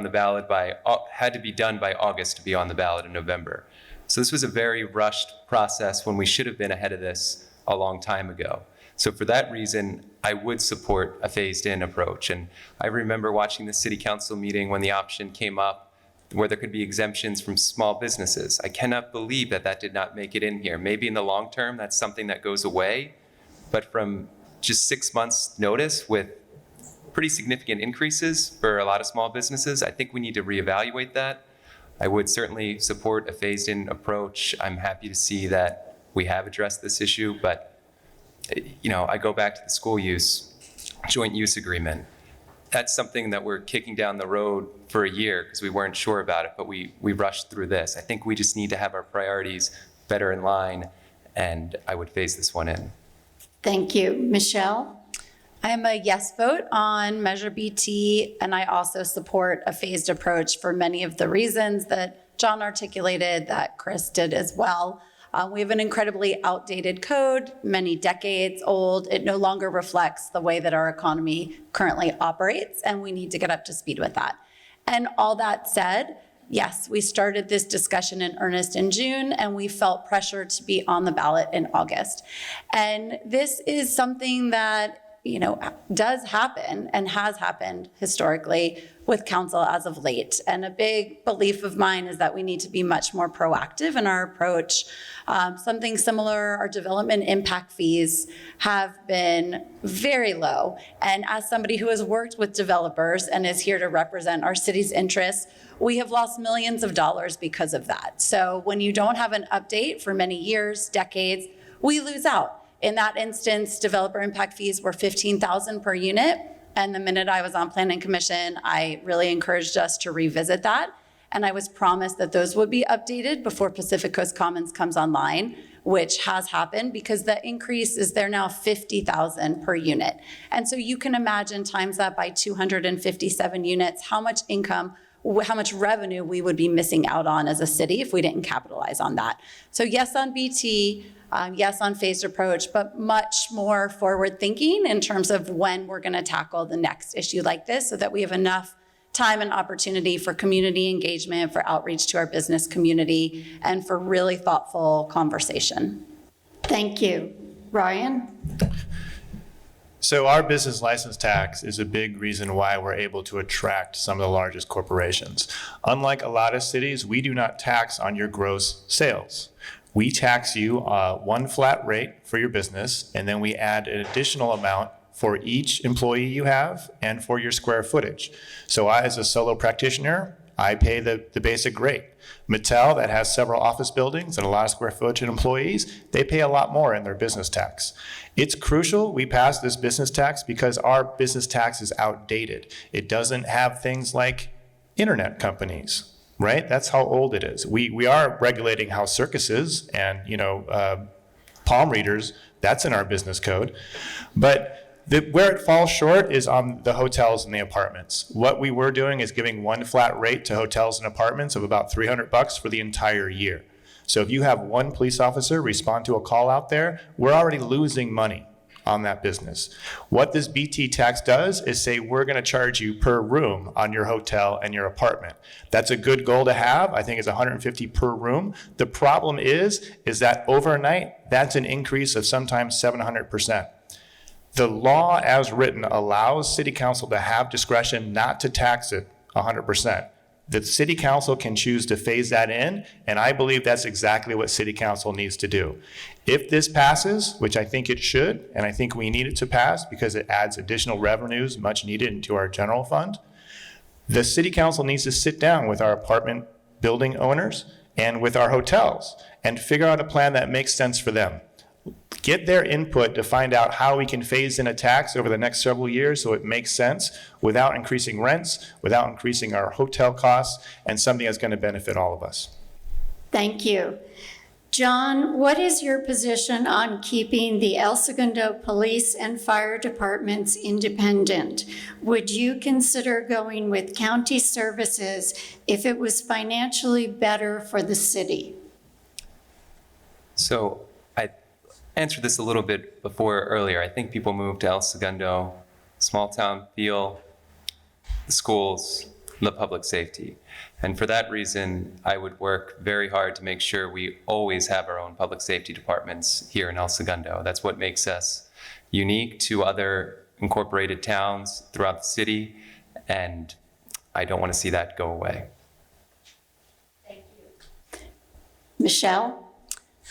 done by August to be on the ballot in November. So this was a very rushed process when we should have been ahead of this a long time ago. So for that reason, I would support a phased-in approach. And I remember watching the city council meeting when the option came up where there could be exemptions from small businesses. I cannot believe that that did not make it in here. Maybe in the long term, that's something that goes away, but from just 6 months notice with pretty significant increases for a lot of small businesses, I think we need to reevaluate that. I would certainly support a phased-in approach. I'm happy to see that we have addressed this issue, but I go back to the school use, joint use agreement. That's something that we're kicking down the road for a year because we weren't sure about it, but we rushed through this. I think we just need to have our priorities better in line, and I would phase this one in. Thank you. Michelle? I am a yes vote on Measure BT, and I also support a phased approach for many of the reasons that John articulated, that Chris did as well. We have an incredibly outdated code, many decades old. It no longer reflects the way that our economy currently operates, and we need to get up to speed with that. And all that said, yes, we started this discussion in earnest in June, and we felt pressure to be on the ballot in August. And this is something that does happen and has happened historically with council as of late. And a big belief of mine is that we need to be much more proactive in our approach. Something similar, our development impact fees have been very low. And as somebody who has worked with developers and is here to represent our city's interests, we have lost millions of dollars because of that. So when you don't have an update for many years, decades, we lose out. In that instance, developer impact fees were $15,000 per unit. And the minute I was on Planning Commission, I really encouraged us to revisit that. And I was promised that those would be updated before Pacific Coast Commons comes online, which has happened because the increase is they're now $50,000 per unit. And so you can imagine times that by 257 units, how much income, how much revenue we would be missing out on as a city if we didn't capitalize on that. So yes on BT, Yes, on phased approach, but much more forward thinking in terms of when we're going to tackle the next issue like this so that we have enough time and opportunity for community engagement, for outreach to our business community, and for really thoughtful conversation. Thank you. Ryan? So our business license tax is a big reason why we're able to attract some of the largest corporations. Unlike a lot of cities, we do not tax on your gross sales. We tax you one flat rate for your business, and then we add an additional amount for each employee you have and for your square footage. So I, as a solo practitioner, I pay the basic rate. Mattel, that has several office buildings and a lot of square footage and employees, they pay a lot more in their business tax. It's crucial we pass this business tax because our business tax is outdated. It doesn't have things like internet companies, right? That's how old it is. We are regulating how circuses and, palm readers, that's in our business code. But where it falls short is on the hotels and the apartments. What we were doing is giving one flat rate to hotels and apartments of about $300 for the entire year. So if you have one police officer respond to a call out there, we're already losing money on that business. What this BT tax does is say we're going to charge you per room on your hotel and your apartment. That's a good goal to have. I think it's $150 per room. The problem is that overnight, that's an increase of sometimes 700%. The law as written allows city council to have discretion not to tax it 100%. The city council can choose to phase that in, and I believe that's exactly what city council needs to do. If this passes, which I think it should, and I think we need it to pass because it adds additional revenues much needed into our general fund, the city council needs to sit down with our apartment building owners and with our hotels and figure out a plan that makes sense for them. Get their input to find out how we can phase in a tax over the next several years so it makes sense without increasing rents, without increasing our hotel costs, and something that's going to benefit all of us. Thank you. John, what is your position on keeping the El Segundo Police and Fire Departments independent? Would you consider going with county services if it was financially better for the city? So I answered this a little bit before earlier. I think people move to El Segundo, small town feel, the schools, the public safety. And for that reason, I would work very hard to make sure we always have our own public safety departments here in El Segundo. That's what makes us unique to other incorporated towns throughout the city, and I don't want to see that go away. Thank you. Michelle?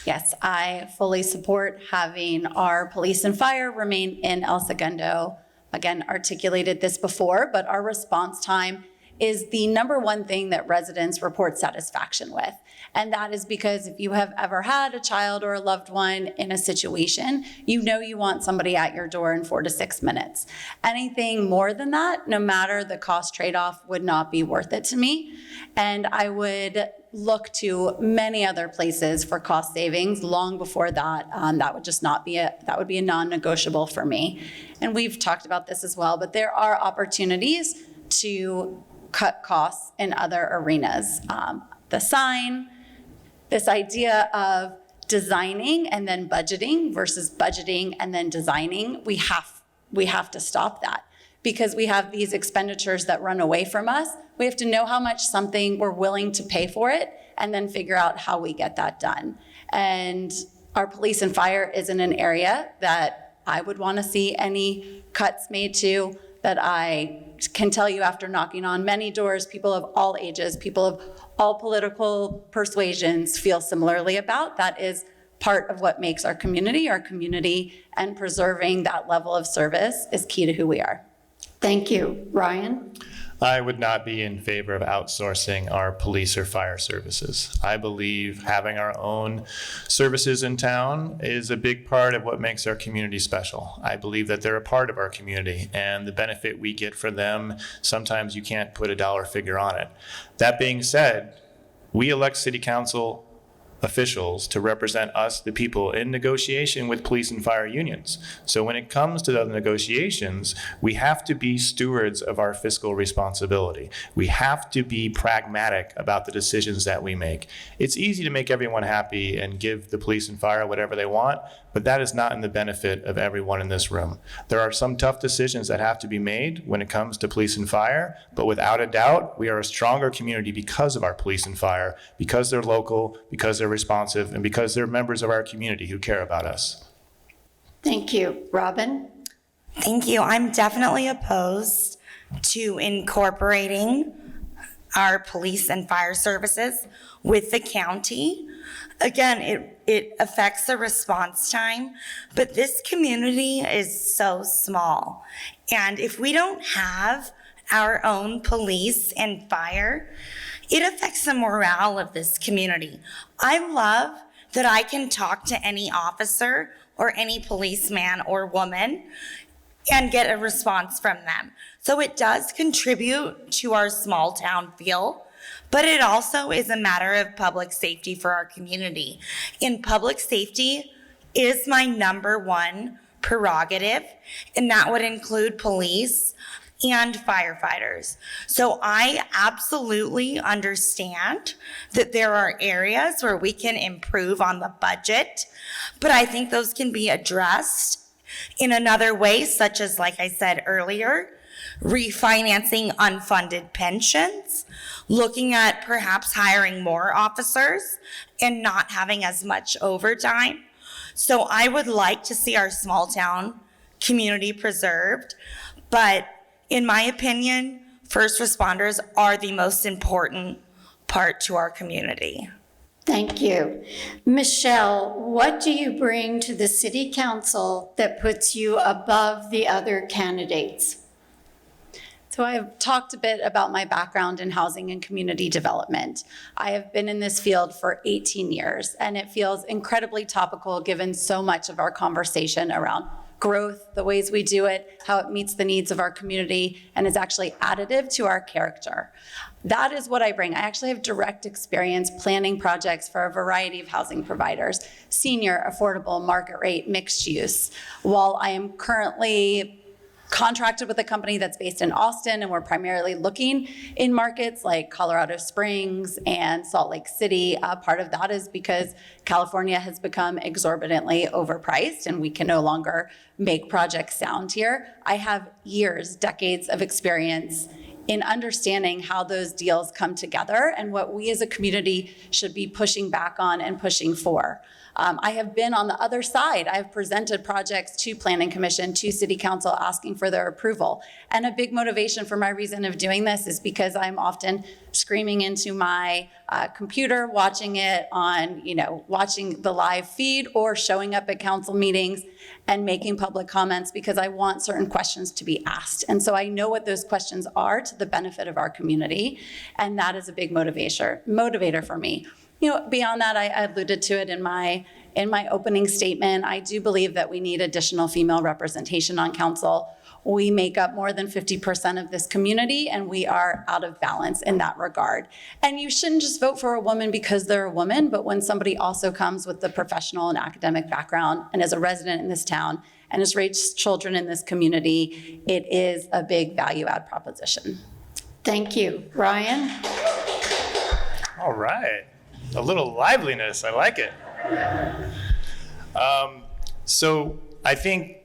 Yes, I fully support having our police and fire remain in El Segundo. Again, articulated this before, but our response time is the number one thing that residents report satisfaction with. And that is because if you have ever had a child or a loved one in a situation, you know you want somebody at your door in 4 to 6 minutes. Anything more than that, no matter the cost trade-off, would not be worth it to me. And I would look to many other places for cost savings long before that. That would just not be that would be a non-negotiable for me. And we've talked about this as well, but there are opportunities to cut costs in other arenas. The sign, this idea of designing and then budgeting versus budgeting and then designing, we have to stop that because we have these expenditures that run away from us. We have to know how much something we're willing to pay for it and then figure out how we get that done. And our police and fire isn't an area that I would want to see any cuts made to, that I can tell you after knocking on many doors, people of all ages, people of all political persuasions feel similarly about. That is part of what makes our community, and preserving that level of service is key to who we are. Thank you. Ryan? I would not be in favor of outsourcing our police or fire services. I believe having our own services in town is a big part of what makes our community special. I believe that they're a part of our community, and the benefit we get from them, sometimes you can't put a dollar figure on it. That being said, we elect city council officials to represent us, the people, in negotiation with police and fire unions. So when it comes to the negotiations, we have to be stewards of our fiscal responsibility. We have to be pragmatic about the decisions that we make. It's easy to make everyone happy and give the police and fire whatever they want, but that is not in the benefit of everyone in this room. There are some tough decisions that have to be made when it comes to police and fire, but without a doubt, we are a stronger community because of our police and fire, because they're local, because they're responsive, and because they're members of our community who care about us. Thank you. Robin? Thank you. I'm definitely opposed to incorporating our police and fire services with the county. Again, it affects the response time, but this community is so small. And if we don't have our own police and fire, it affects the morale of this community. I love that I can talk to any officer or any policeman or woman and get a response from them. So it does contribute to our small town feel, but it also is a matter of public safety for our community. And public safety is my number one prerogative, and that would include police and firefighters. So I absolutely understand that there are areas where we can improve on the budget, but I think those can be addressed in another way, such as, like I said earlier, refinancing unfunded pensions, looking at perhaps hiring more officers and not having as much overtime. So I would like to see our small town community preserved, but in my opinion, first responders are the most important part to our community. Thank you. Michelle, what do you bring to the city council that puts you above the other candidates? So I've talked a bit about my background in housing and community development. I have been in this field for 18 years, and it feels incredibly topical given so much of our conversation around growth, the ways we do it, how it meets the needs of our community, and is actually additive to our character. That is what I bring. I actually have direct experience planning projects for a variety of housing providers, senior, affordable, market rate, mixed use. While I am currently contracted with a company that's based in Austin, and we're primarily looking in markets like Colorado Springs and Salt Lake City. Part of that is because California has become exorbitantly overpriced and we can no longer make projects sound here. I have years, decades of experience in understanding how those deals come together and what we as a community should be pushing back on and pushing for. I have been on the other side. I've presented projects to Planning Commission, to City Council, asking for their approval. And a big motivation for my reason of doing this is because I'm often screaming into my computer, watching it on, watching the live feed or showing up at council meetings and making public comments because I want certain questions to be asked. And so I know what those questions are to the benefit of our community. And that is a big motivator for me. Beyond that, I alluded to it in my opening statement. I do believe that we need additional female representation on council. We make up more than 50% of this community, and we are out of balance in that regard. And you shouldn't just vote for a woman because they're a woman, but when somebody also comes with the professional and academic background and is a resident in this town and has raised children in this community, it is a big value add proposition. Thank you. Ryan? All right. A little liveliness, I like it. So I think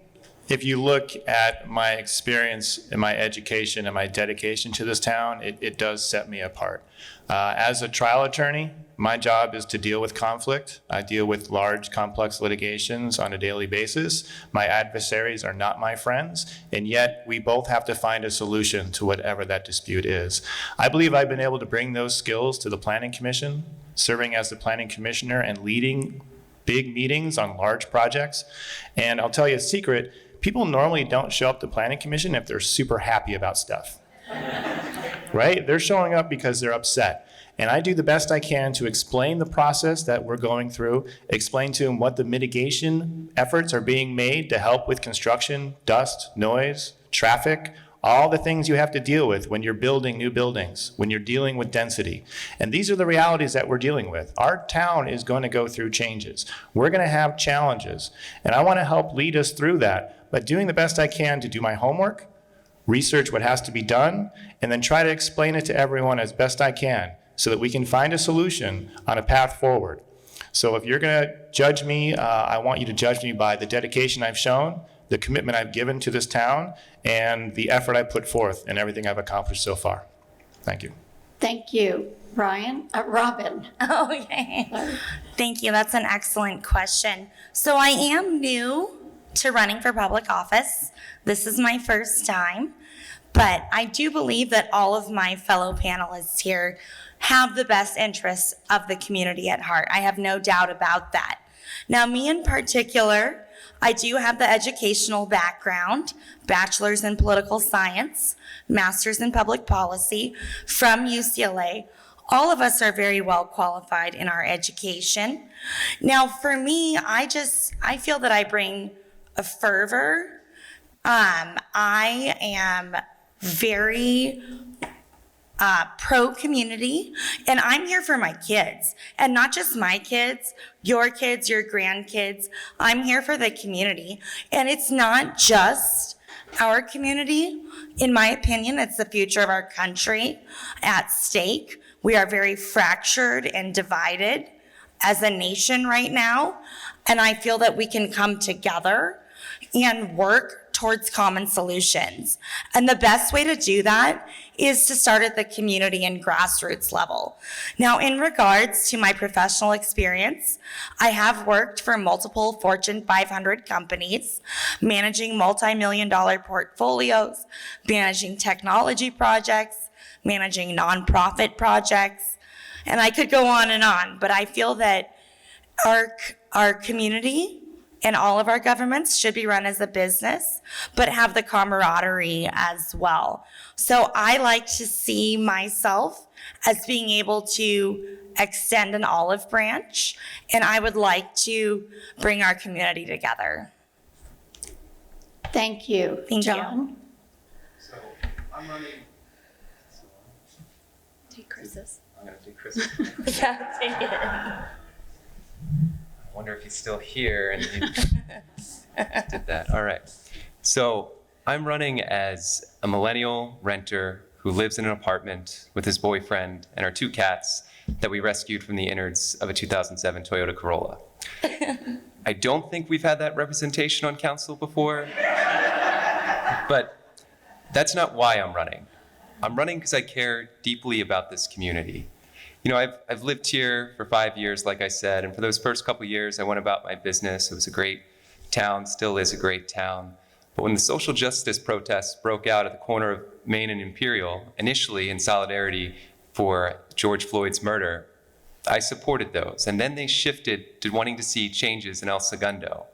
if you look at my experience and my education and my dedication to this town, it does set me apart. As a trial attorney, my job is to deal with conflict. I deal with large, complex litigations on a daily basis. My adversaries are not my friends, and yet we both have to find a solution to whatever that dispute is. I believe I've been able to bring those skills to the Planning Commission, serving as the planning commissioner and leading big meetings on large projects. And I'll tell you a secret, people normally don't show up to Planning Commission if they're super happy about stuff, right? They're showing up because they're upset. And I do the best I can to explain the process that we're going through, explain to them what the mitigation efforts are being made to help with construction, dust, noise, traffic, all the things you have to deal with when you're building new buildings, when you're dealing with density. And these are the realities that we're dealing with. Our town is going to go through changes. We're going to have challenges. And I want to help lead us through that by doing the best I can to do my homework, research what has to be done, and then try to explain it to everyone as best I can so that we can find a solution on a path forward. So if you're going to judge me, I want you to judge me by the dedication I've shown, the commitment I've given to this town, and the effort I put forth in everything I've accomplished so far. Thank you. Thank you. Robin. Okay. Thank you. That's an excellent question. So I am new to running for public office. This is my first time, but I do believe that all of my fellow panelists here have the best interests of the community at heart. I have no doubt about that. Now, me in particular, I do have the educational background, bachelor's in political science, master's in public policy from UCLA. All of us are very well qualified in our education. Now, for me, I feel that I bring a fervor. I am very pro-community, and I'm here for my kids, and not just my kids, your grandkids. I'm here for the community, and it's not just our community. In my opinion, it's the future of our country at stake. We are very fractured and divided as a nation right now, and I feel that we can come together and work towards common solutions. And the best way to do that is to start at the community and grassroots level. Now, in regards to my professional experience, I have worked for multiple Fortune 500 companies, managing multi-million-dollar portfolios, managing technology projects, managing nonprofit projects, and I could go on, but I feel that our community and all of our governments should be run as a business, but have the camaraderie as well. So I like to see myself as being able to extend an olive branch, and I would like to bring our community together. Thank you. Thank you. John? So I'm running. Take Chris's. I'm going to take Chris. Yeah, take it. I wonder if he's still here and he did that. All right. So I'm running as a millennial renter who lives in an apartment with his boyfriend and our 2 cats that we rescued from the innards of a 2007 Toyota Corolla. I don't think we've had that representation on council before, but that's not why I'm running. I'm running because I care deeply about this community. You know, I've lived here for 5 years, like I said, and for those first couple years, I went about my business. It was a great town, still is a great town. But when the social justice protests broke out at the corner of Main and Imperial, initially in solidarity for George Floyd's murder, I supported those. And then they shifted to wanting to see changes in El Segundo.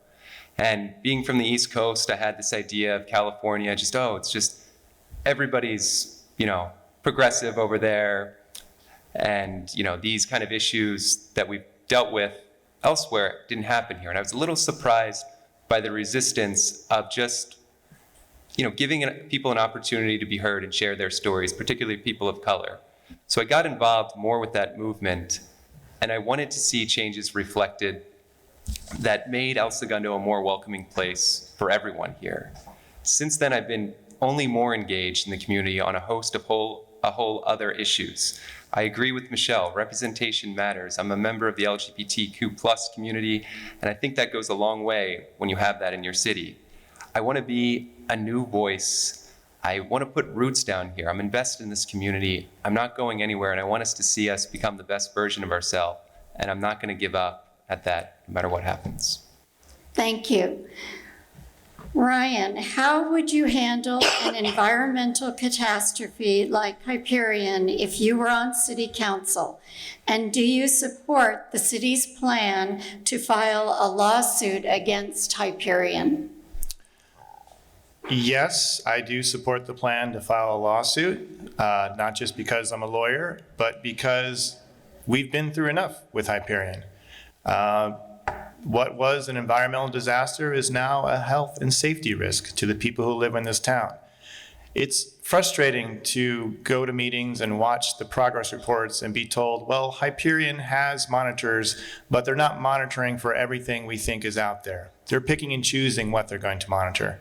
And being from the East Coast, I had this idea of California, it's just everybody's, progressive over there. And, these kind of issues that we've dealt with elsewhere didn't happen here. And I was a little surprised by the resistance of just, giving people an opportunity to be heard and share their stories, particularly people of color. So I got involved more with that movement, and I wanted to see changes reflected that made El Segundo a more welcoming place for everyone here. Since then, I've been only more engaged in the community on a host of whole other issues. I agree with Michelle, representation matters. I'm a member of the LGBTQ+ community, and I think that goes a long way when you have that in your city. I want to be a new voice. I want to put roots down here. I'm invested in this community. I'm not going anywhere, and I want us to see us become the best version of ourselves, and I'm not going to give up at that, no matter what happens. Thank you. Ryan, how would you handle an environmental catastrophe like Hyperion if you were on city council? And do you support the city's plan to file a lawsuit against Hyperion? Yes, I do support the plan to file a lawsuit, not just because I'm a lawyer, but because we've been through enough with Hyperion. What was an environmental disaster is now a health and safety risk to the people who live in this town. It's frustrating to go to meetings and watch the progress reports and be told, well, Hyperion has monitors, but they're not monitoring for everything we think is out there. They're picking and choosing what they're going to monitor.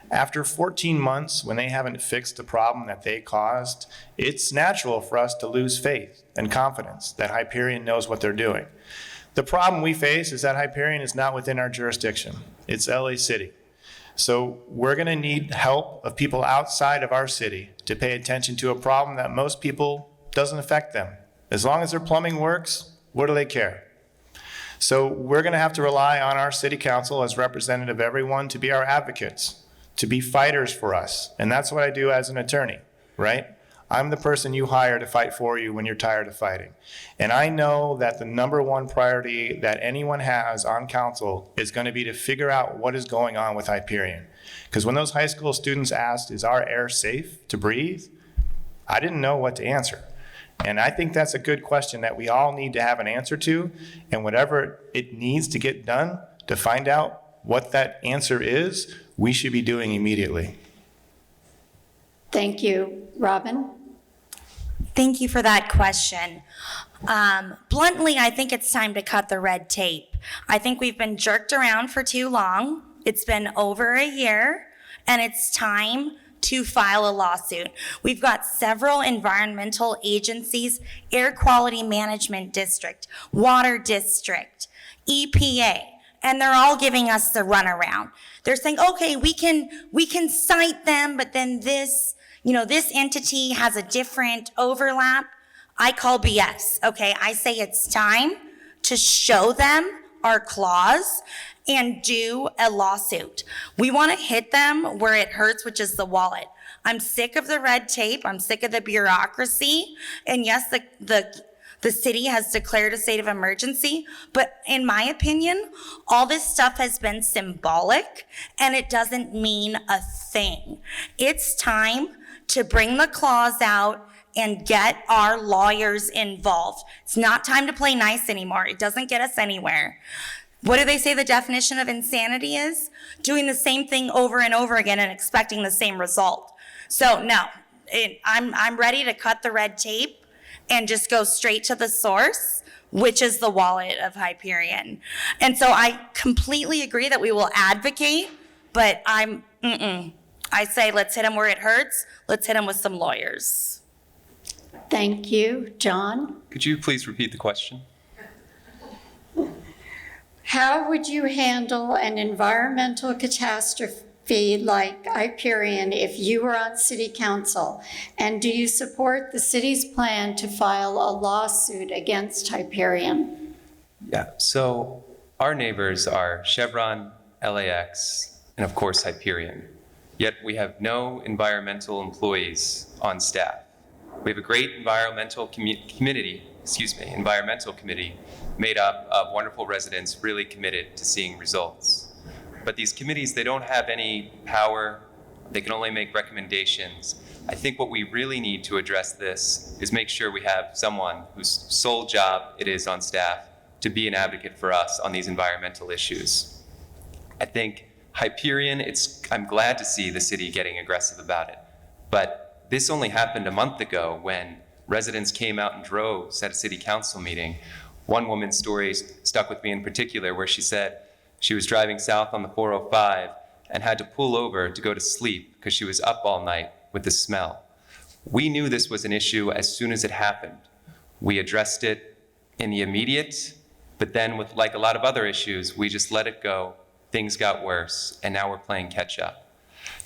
After 14 months, when they haven't fixed the problem that they caused, it's natural for us to lose faith and confidence that Hyperion knows what they're doing. The problem we face is that Hyperion is not within our jurisdiction. It's LA City. So we're going to need help of people outside of our city to pay attention to a problem that most people doesn't affect them. As long as their plumbing works, what do they care? So we're going to have to rely on our city council as representative of everyone to be our advocates, to be fighters for us. And that's what I do as an attorney, right? I'm the person you hire to fight for you when you're tired of fighting. And I know that the number one priority that anyone has on council is going to be to figure out what is going on with Hyperion. Because when those high school students asked, is our air safe to breathe? I didn't know what to answer. And I think that's a good question that we all need to have an answer to. And whatever it needs to get done to find out what that answer is, we should be doing immediately. Thank you. Robin? Thank you for that question. Bluntly, I think it's time to cut the red tape. I think we've been jerked around for too long. It's been over a year, and it's time to file a lawsuit. We've got several environmental agencies, Air Quality Management District, Water District, EPA, and they're all giving us the runaround. They're saying, okay, we can cite them, but then this entity has a different overlap. I call BS, okay? I say it's time to show them our clause and do a lawsuit. We want to hit them where it hurts, which is the wallet. I'm sick of the red tape. I'm sick of the bureaucracy. And yes, the city has declared a state of emergency, but in my opinion, all this stuff has been symbolic and it doesn't mean a thing. It's time to bring the clause out and get our lawyers involved. It's not time to play nice anymore. It doesn't get us anywhere. What do they say the definition of insanity is? Doing the same thing over and over again and expecting the same result. So no, I'm ready to cut the red tape and just go straight to the source, which is the wallet of Hyperion. And so I completely agree that we will advocate, but I say let's hit them where it hurts. Let's hit them with some lawyers. Thank you. John? Could you please repeat the question? How would you handle an environmental catastrophe like Hyperion if you were on city council? And do you support the city's plan to file a lawsuit against Hyperion? Yeah, so our neighbors are Chevron, LAX, and of course Hyperion. Yet we have no environmental employees on staff. We have a great environmental committee made up of wonderful residents really committed to seeing results. But these committees, they don't have any power. They can only make recommendations. I think what we really need to address this is make sure we have someone whose sole job it is on staff to be an advocate for us on these environmental issues. I think Hyperion, I'm glad to see the city getting aggressive about it. But this only happened a month ago when residents came out in droves at a city council meeting. One woman's story stuck with me in particular, where she said she was driving south on the 405 and had to pull over to go to sleep because she was up all night with the smell. We knew this was an issue as soon as it happened. We addressed it in the immediate, but then with like a lot of other issues, we just let it go. Things got worse, and now we're playing catch up.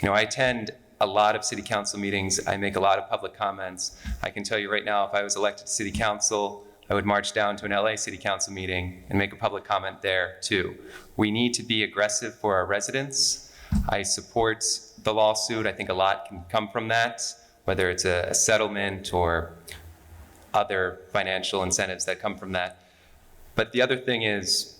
I attend a lot of city council meetings. I make a lot of public comments. I can tell you right now, if I was elected to city council, I would march down to an LA city council meeting and make a public comment there too. We need to be aggressive for our residents. I support the lawsuit. I think a lot can come from that, whether it's a settlement or other financial incentives that come from that. But the other thing is,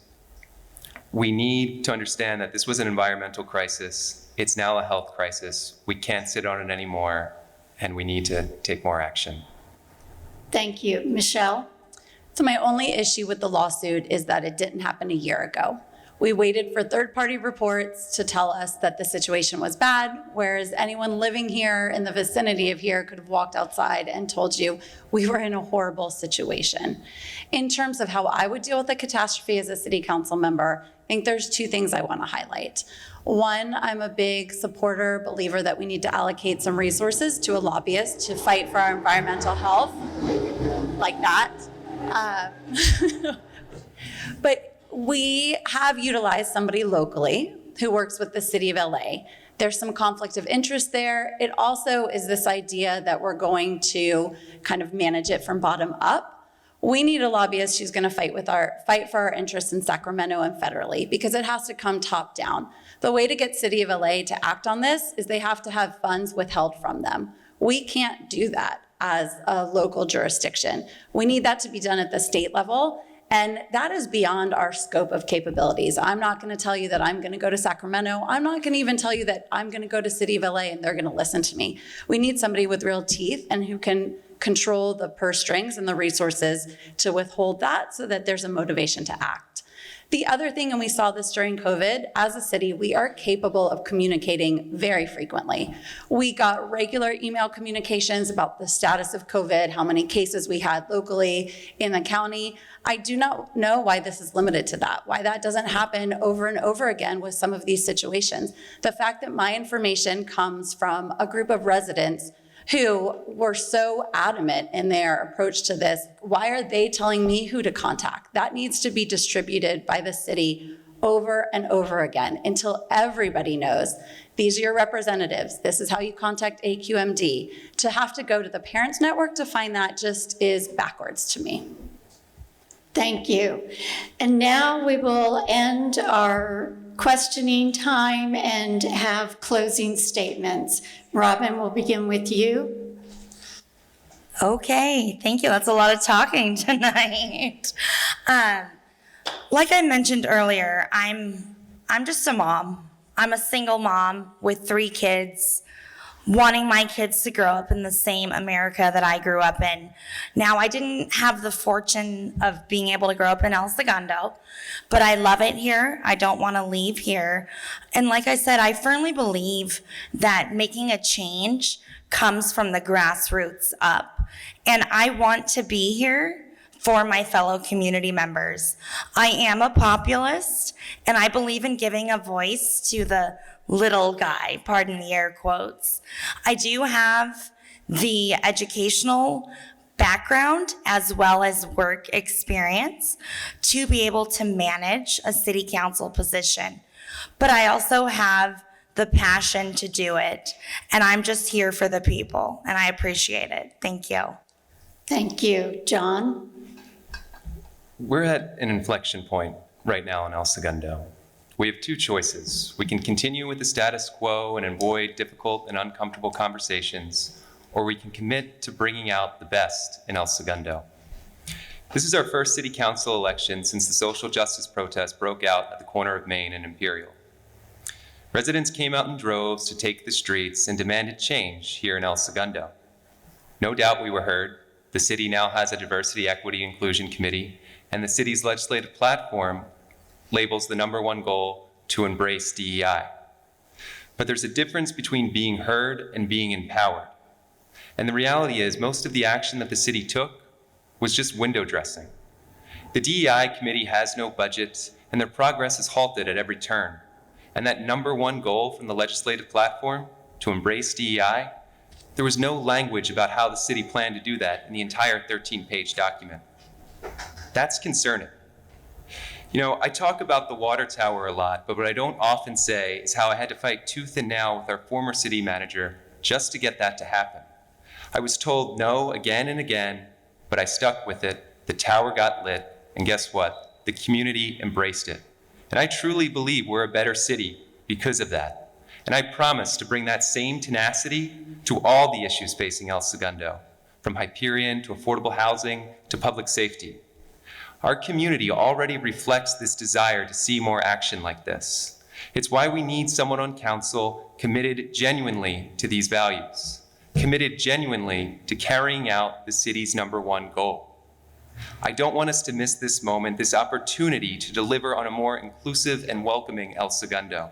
we need to understand that this was an environmental crisis. It's now a health crisis. We can't sit on it anymore, and we need to take more action. Thank you. Michelle? So my only issue with the lawsuit is that it didn't happen a year ago. We waited for third-party reports to tell us that the situation was bad, whereas anyone living here in the vicinity of here could have walked outside and told you we were in a horrible situation. In terms of how I would deal with a catastrophe as a city council member, I think there's two things I want to highlight. One, I'm a big supporter, believer that we need to allocate some resources to a lobbyist to fight for our environmental health, like that. But we have utilized somebody locally who works with the city of LA. There's some conflict of interest there. It also is this idea that we're going to kind of manage it from bottom up. We need a lobbyist who's going to fight for our interests in Sacramento and federally, because it has to come top down. The way to get city of LA to act on this is they have to have funds withheld from them. We can't do that as a local jurisdiction. We need that to be done at the state level. And that is beyond our scope of capabilities. I'm not going to tell you that I'm going to go to Sacramento. I'm not going to even tell you that I'm going to go to City of LA and they're going to listen to me. We need somebody with real teeth and who can control the purse strings and the resources to withhold that so that there's a motivation to act. The other thing, and we saw this during COVID, as a city, we are capable of communicating very frequently. We got regular email communications about the status of COVID, how many cases we had locally in the county. I do not know why this is limited to that, why that doesn't happen over and over again with some of these situations. The fact that my information comes from a group of residents who were so adamant in their approach to this, why are they telling me who to contact? That needs to be distributed by the city over and over again until everybody knows these are your representatives. This is how you contact AQMD. To have to go to the Parents Network to find that just is backwards to me. Thank you. And now we will end our questioning time and have closing statements. Robin, we'll begin with you. Okay, thank you. That's a lot of talking tonight. Like I mentioned earlier, I'm just a mom. I'm a single mom with 3 kids, wanting my kids to grow up in the same America that I grew up in. Now, I didn't have the fortune of being able to grow up in El Segundo, but I love it here. I don't want to leave here. And like I said, I firmly believe that making a change comes from the grassroots up. And I want to be here for my fellow community members. I am a populist, and I believe in giving a voice to the little guy, pardon the air quotes. I do have the educational background as well as work experience to be able to manage a city council position. But I also have the passion to do it, and I'm just here for the people, and I appreciate it. Thank you. Thank you. John? We're at an inflection point right now in El Segundo. We have 2 choices. We can continue with the status quo and avoid difficult and uncomfortable conversations, or we can commit to bringing out the best in El Segundo. This is our first city council election since the social justice protest broke out at the corner of Main and Imperial. Residents came out in droves to take the streets and demanded change here in El Segundo. No doubt we were heard. The city now has a diversity, equity, inclusion committee, and the city's legislative platform labels the #1 goal to embrace DEI. But there's a difference between being heard and being empowered. And the reality is most of the action that the city took was just window dressing. The DEI committee has no budget, and their progress is halted at every turn. And that #1 goal from the legislative platform, to embrace DEI, there was no language about how the city planned to do that in the entire 13-page document. That's concerning. You know, I talk about the water tower a lot, but what I don't often say is how I had to fight tooth and nail with our former city manager just to get that to happen. I was told no again and again, but I stuck with it. The tower got lit, and guess what? The community embraced it. And I truly believe we're a better city because of that. And I promise to bring that same tenacity to all the issues facing El Segundo, from Hyperion to affordable housing to public safety. Our community already reflects this desire to see more action like this. It's why we need someone on council committed genuinely to these values, committed genuinely to carrying out the city's #1 goal. I don't want us to miss this moment, this opportunity to deliver on a more inclusive and welcoming El Segundo.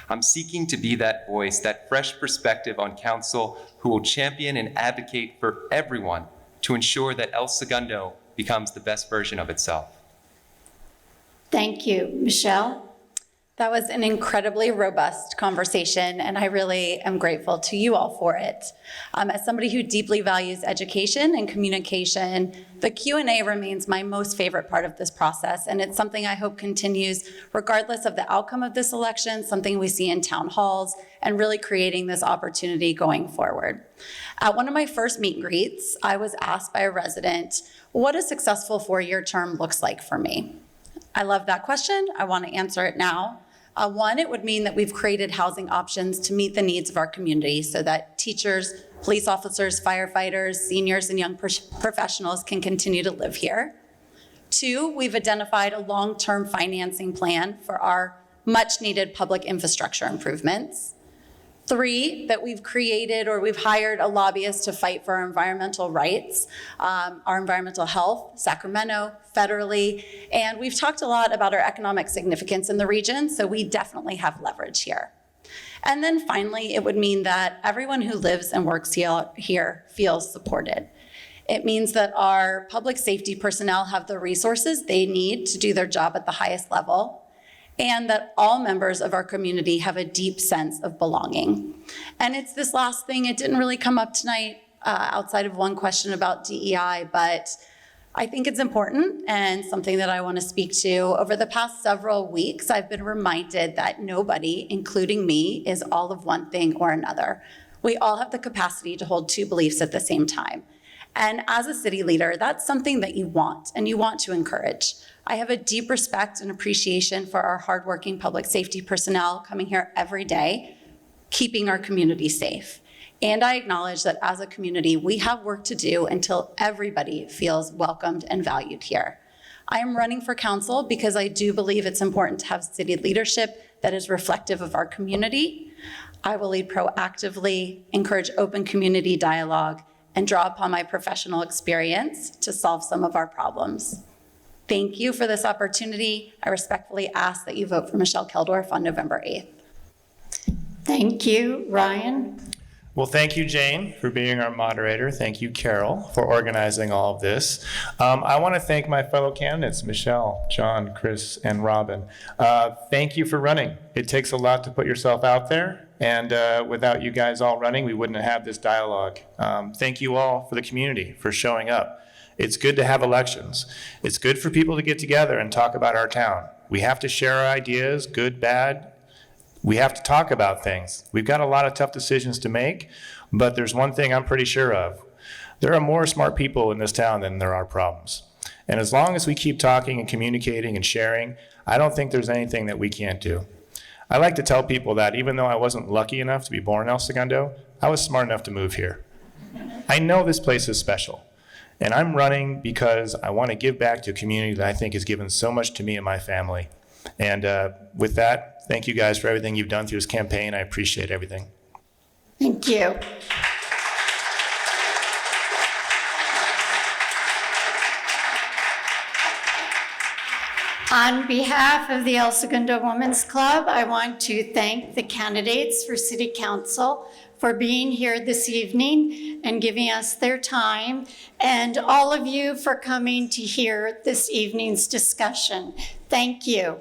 I'm seeking to be that voice, that fresh perspective on council who will champion and advocate for everyone to ensure that El Segundo becomes the best version of itself. Thank you. Michelle? That was an incredibly robust conversation, and I really am grateful to you all for it. As somebody who deeply values education and communication, the Q&A remains my most favorite part of this process, and it's something I hope continues regardless of the outcome of this election, something we see in town halls, and really creating this opportunity going forward. At one of my first meet and greets, I was asked by a resident what a successful four-year term looks like for me. I love that question. I want to answer it now. One, it would mean that we've created housing options to meet the needs of our community so that teachers, police officers, firefighters, seniors, and young professionals can continue to live here. Two, we've identified a long-term financing plan for our much-needed public infrastructure improvements. Three, that we've created or we've hired a lobbyist to fight for our environmental rights, our environmental health, Sacramento, federally, and we've talked a lot about our economic significance in the region, so we definitely have leverage here. And then finally, it would mean that everyone who lives and works here feels supported. It means that our public safety personnel have the resources they need to do their job at the highest level, and that all members of our community have a deep sense of belonging. And it's this last thing, it didn't really come up tonight outside of one question about DEI, but I think it's important and something that I want to speak to. Over the past several weeks, I've been reminded that nobody, including me, is all of one thing or another. We all have the capacity to hold two beliefs at the same time. And as a city leader, that's something that you want and you want to encourage. I have a deep respect and appreciation for our hardworking public safety personnel coming here every day, keeping our community safe. And I acknowledge that as a community, we have work to do until everybody feels welcomed and valued here. I am running for council because I do believe it's important to have city leadership that is reflective of our community. I will lead proactively, encourage open community dialogue, and draw upon my professional experience to solve some of our problems. Thank you for this opportunity. I respectfully ask that you vote for Michelle Keldorf on November 8th. Thank you. Ryan? Well, thank you, Jane, for being our moderator. Thank you, Carol, for organizing all of this. I want to thank my fellow candidates, Michelle, John, Chris, and Robin. Thank you for running. It takes a lot to put yourself out there, and without you guys all running, we wouldn't have this dialogue. Thank you all for the community, for showing up. It's good to have elections. It's good for people to get together and talk about our town. We have to share our ideas, good, bad. We have to talk about things. We've got a lot of tough decisions to make, but there's one thing I'm pretty sure of. There are more smart people in this town than there are problems. And as long as we keep talking and communicating and sharing, I don't think there's anything that we can't do. I like to tell people that even though I wasn't lucky enough to be born in El Segundo, I was smart enough to move here. I know this place is special. And I'm running because I want to give back to a community that I think has given so much to me and my family. And with that, thank you guys for everything you've done through this campaign. I appreciate everything. Thank you. On behalf of the El Segundo Women's Club, I want to thank the candidates for City Council for being here this evening and giving us their time, and all of you for coming to hear this evening's discussion. Thank you.